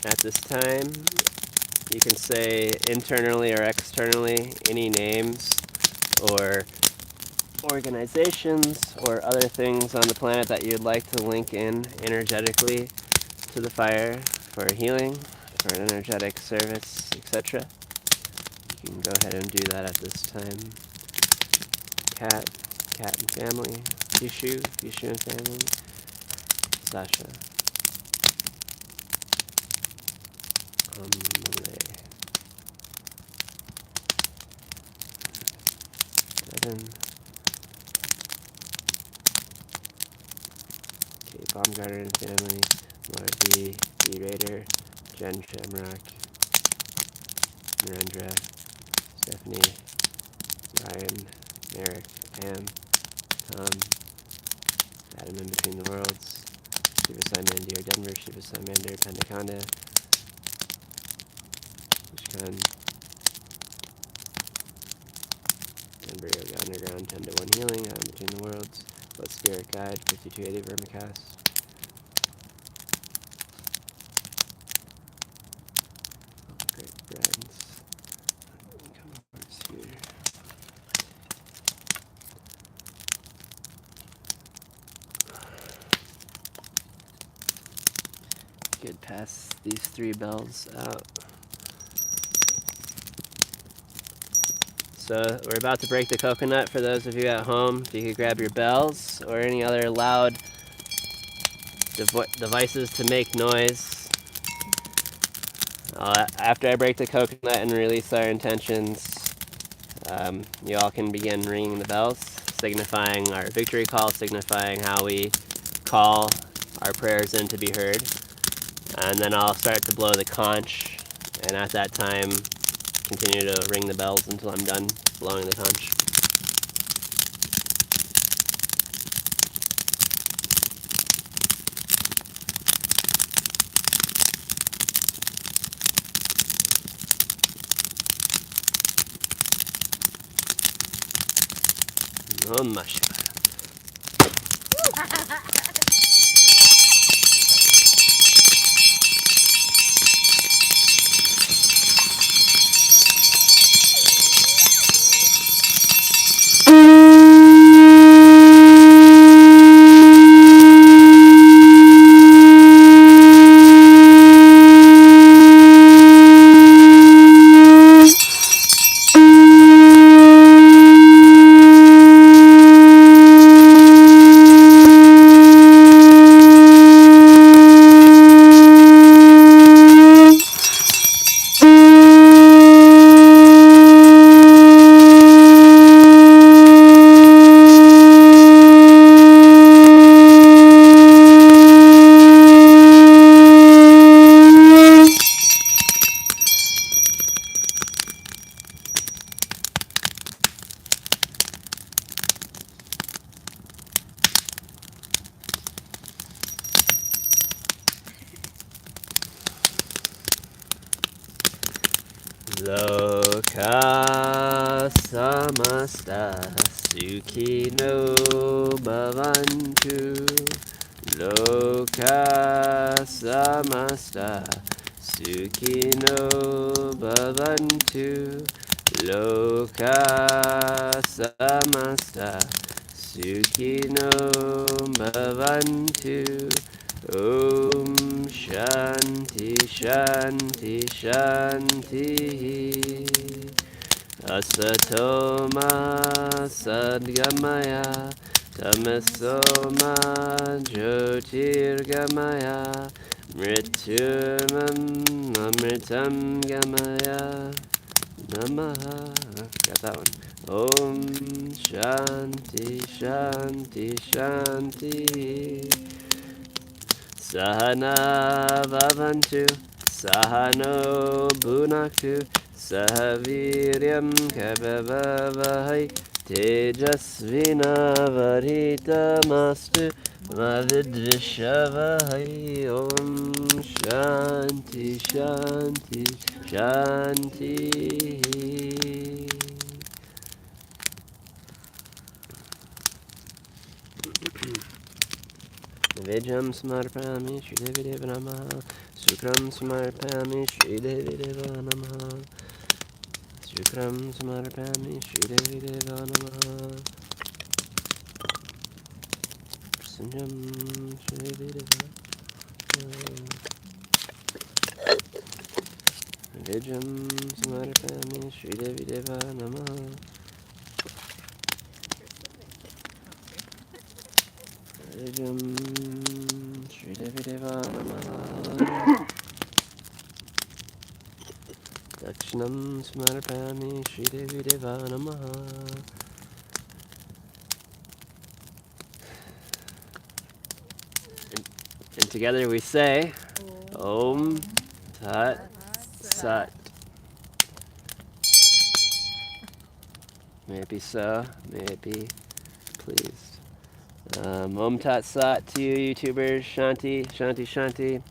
S1: At this time, you can say internally or externally any names or organizations or other things on the planet that you'd like to link in energetically to the fire for healing, for an energetic service, etc. You can go ahead and do that at this time. Cat and family, Yishu and family, Sasha, Evan, Kate Baumgartner and family, Laura D. Raider, Jen Shamrock, Narendra, Stephanie, Ryan, Merrick, Pam, Tom, Adam in Between the Worlds, Shiva Sai Mandir Denver, Shiva Sai Mandir Pandakanda, Ishkan, Denver Yoga Underground 10 to 1 Healing, Adam Between the Worlds, What Spirit Guide, 5280 Vermicast. Great friends. Come over here. Good, pass these 3 bells out. So we're about to break the coconut. For those of you at home, if you could grab your bells or any other loud devices to make noise. After I break the coconut and release our intentions, you all can begin ringing the bells, signifying our victory call, signifying how we call our prayers in to be heard. And then I'll start to blow the conch, and at that time, continue to ring the bells until I'm done blowing the conch. Om Shivaya. Loka samasta sukhino bhavantu. Loka samasta sukhino bhavantu. Loka samasta sukhino bhavantu. Om Shanti Shanti Shanti. Asatoma Sadgamaya Tamasoma Jyotirgamaya Mrityumam Amritam Gamaya Namaha. Got that one. Om Shanti Shanti Shanti. Sahana Bhavantu Sahano Bhunaktu Sahaviryam Kavavavahai Tejasvinavadhitamastu Mavidvishavahai. Om Shanti Shanti Shanti. Vejam Samarpami Shri Devi Deva Namaha. Sukram Samarpami Shri Devi Deva Namaha. Sukram Samarpami Shri Devi Deva Namaha. Sanjam Shri Devi Deva. Vejam Samarpami Shri Devi Deva Namaha. Vejam Shri Devi Deva Namaha. Dakshinam Samarpami Shri Devi Deva Namaha. And together we say, Om Tat Sat. May it be so, may it be pleased. Om Tat Sat to you, YouTubers. Shanti, Shanti, Shanti.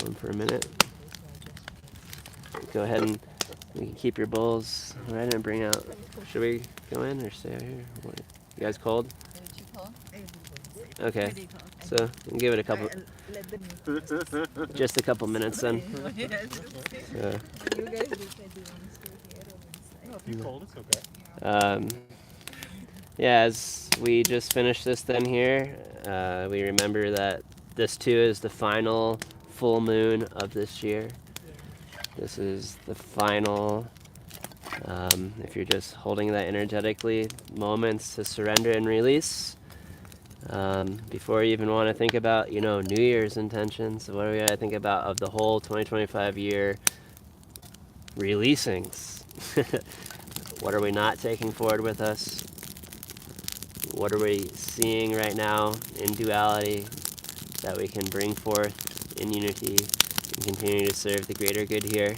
S1: One for a minute. Go ahead and we can keep your bowls right and bring out. Should we go in or stay out here? What, you guys cold? Okay, so we can give it a couple, just a couple minutes then. So,
S3: If you're cold, it's okay.
S1: yeah, as we just finished this then here, we remember that this too is the final full moon of this year. This is the final, if you're just holding that energetically, moments to surrender and release. Before you even want to think about, New Year's intentions, what do we got to think about of the whole 2025 year releasings? What are we not taking forward with us? What are we seeing right now in duality that we can bring forth in unity and continue to serve the greater good here?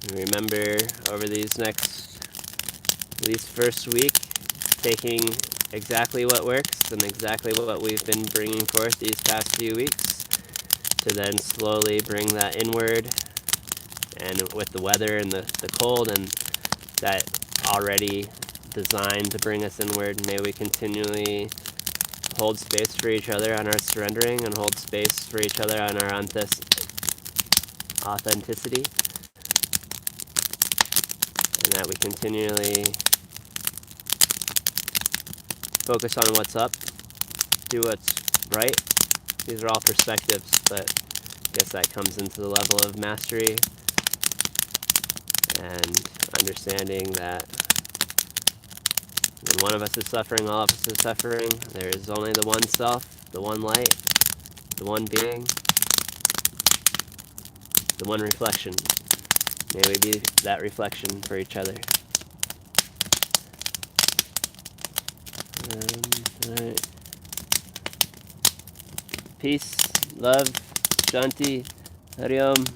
S1: And remember, over these first week, taking exactly what works and exactly what we've been bringing forth these past few weeks, to then slowly bring that inward, and with the weather and the cold and that already designed to bring us inward, may we continually hold space for each other on our surrendering and hold space for each other on our authenticity, and that we continually focus on what's up, do what's right. These are all perspectives, but I guess that comes into the level of mastery and understanding that when one of us is suffering, all of us is suffering. There is only the one self, the one light, the one being, the one reflection. May we be that reflection for each other. Alright. Peace, love, Shanti, Hari Om.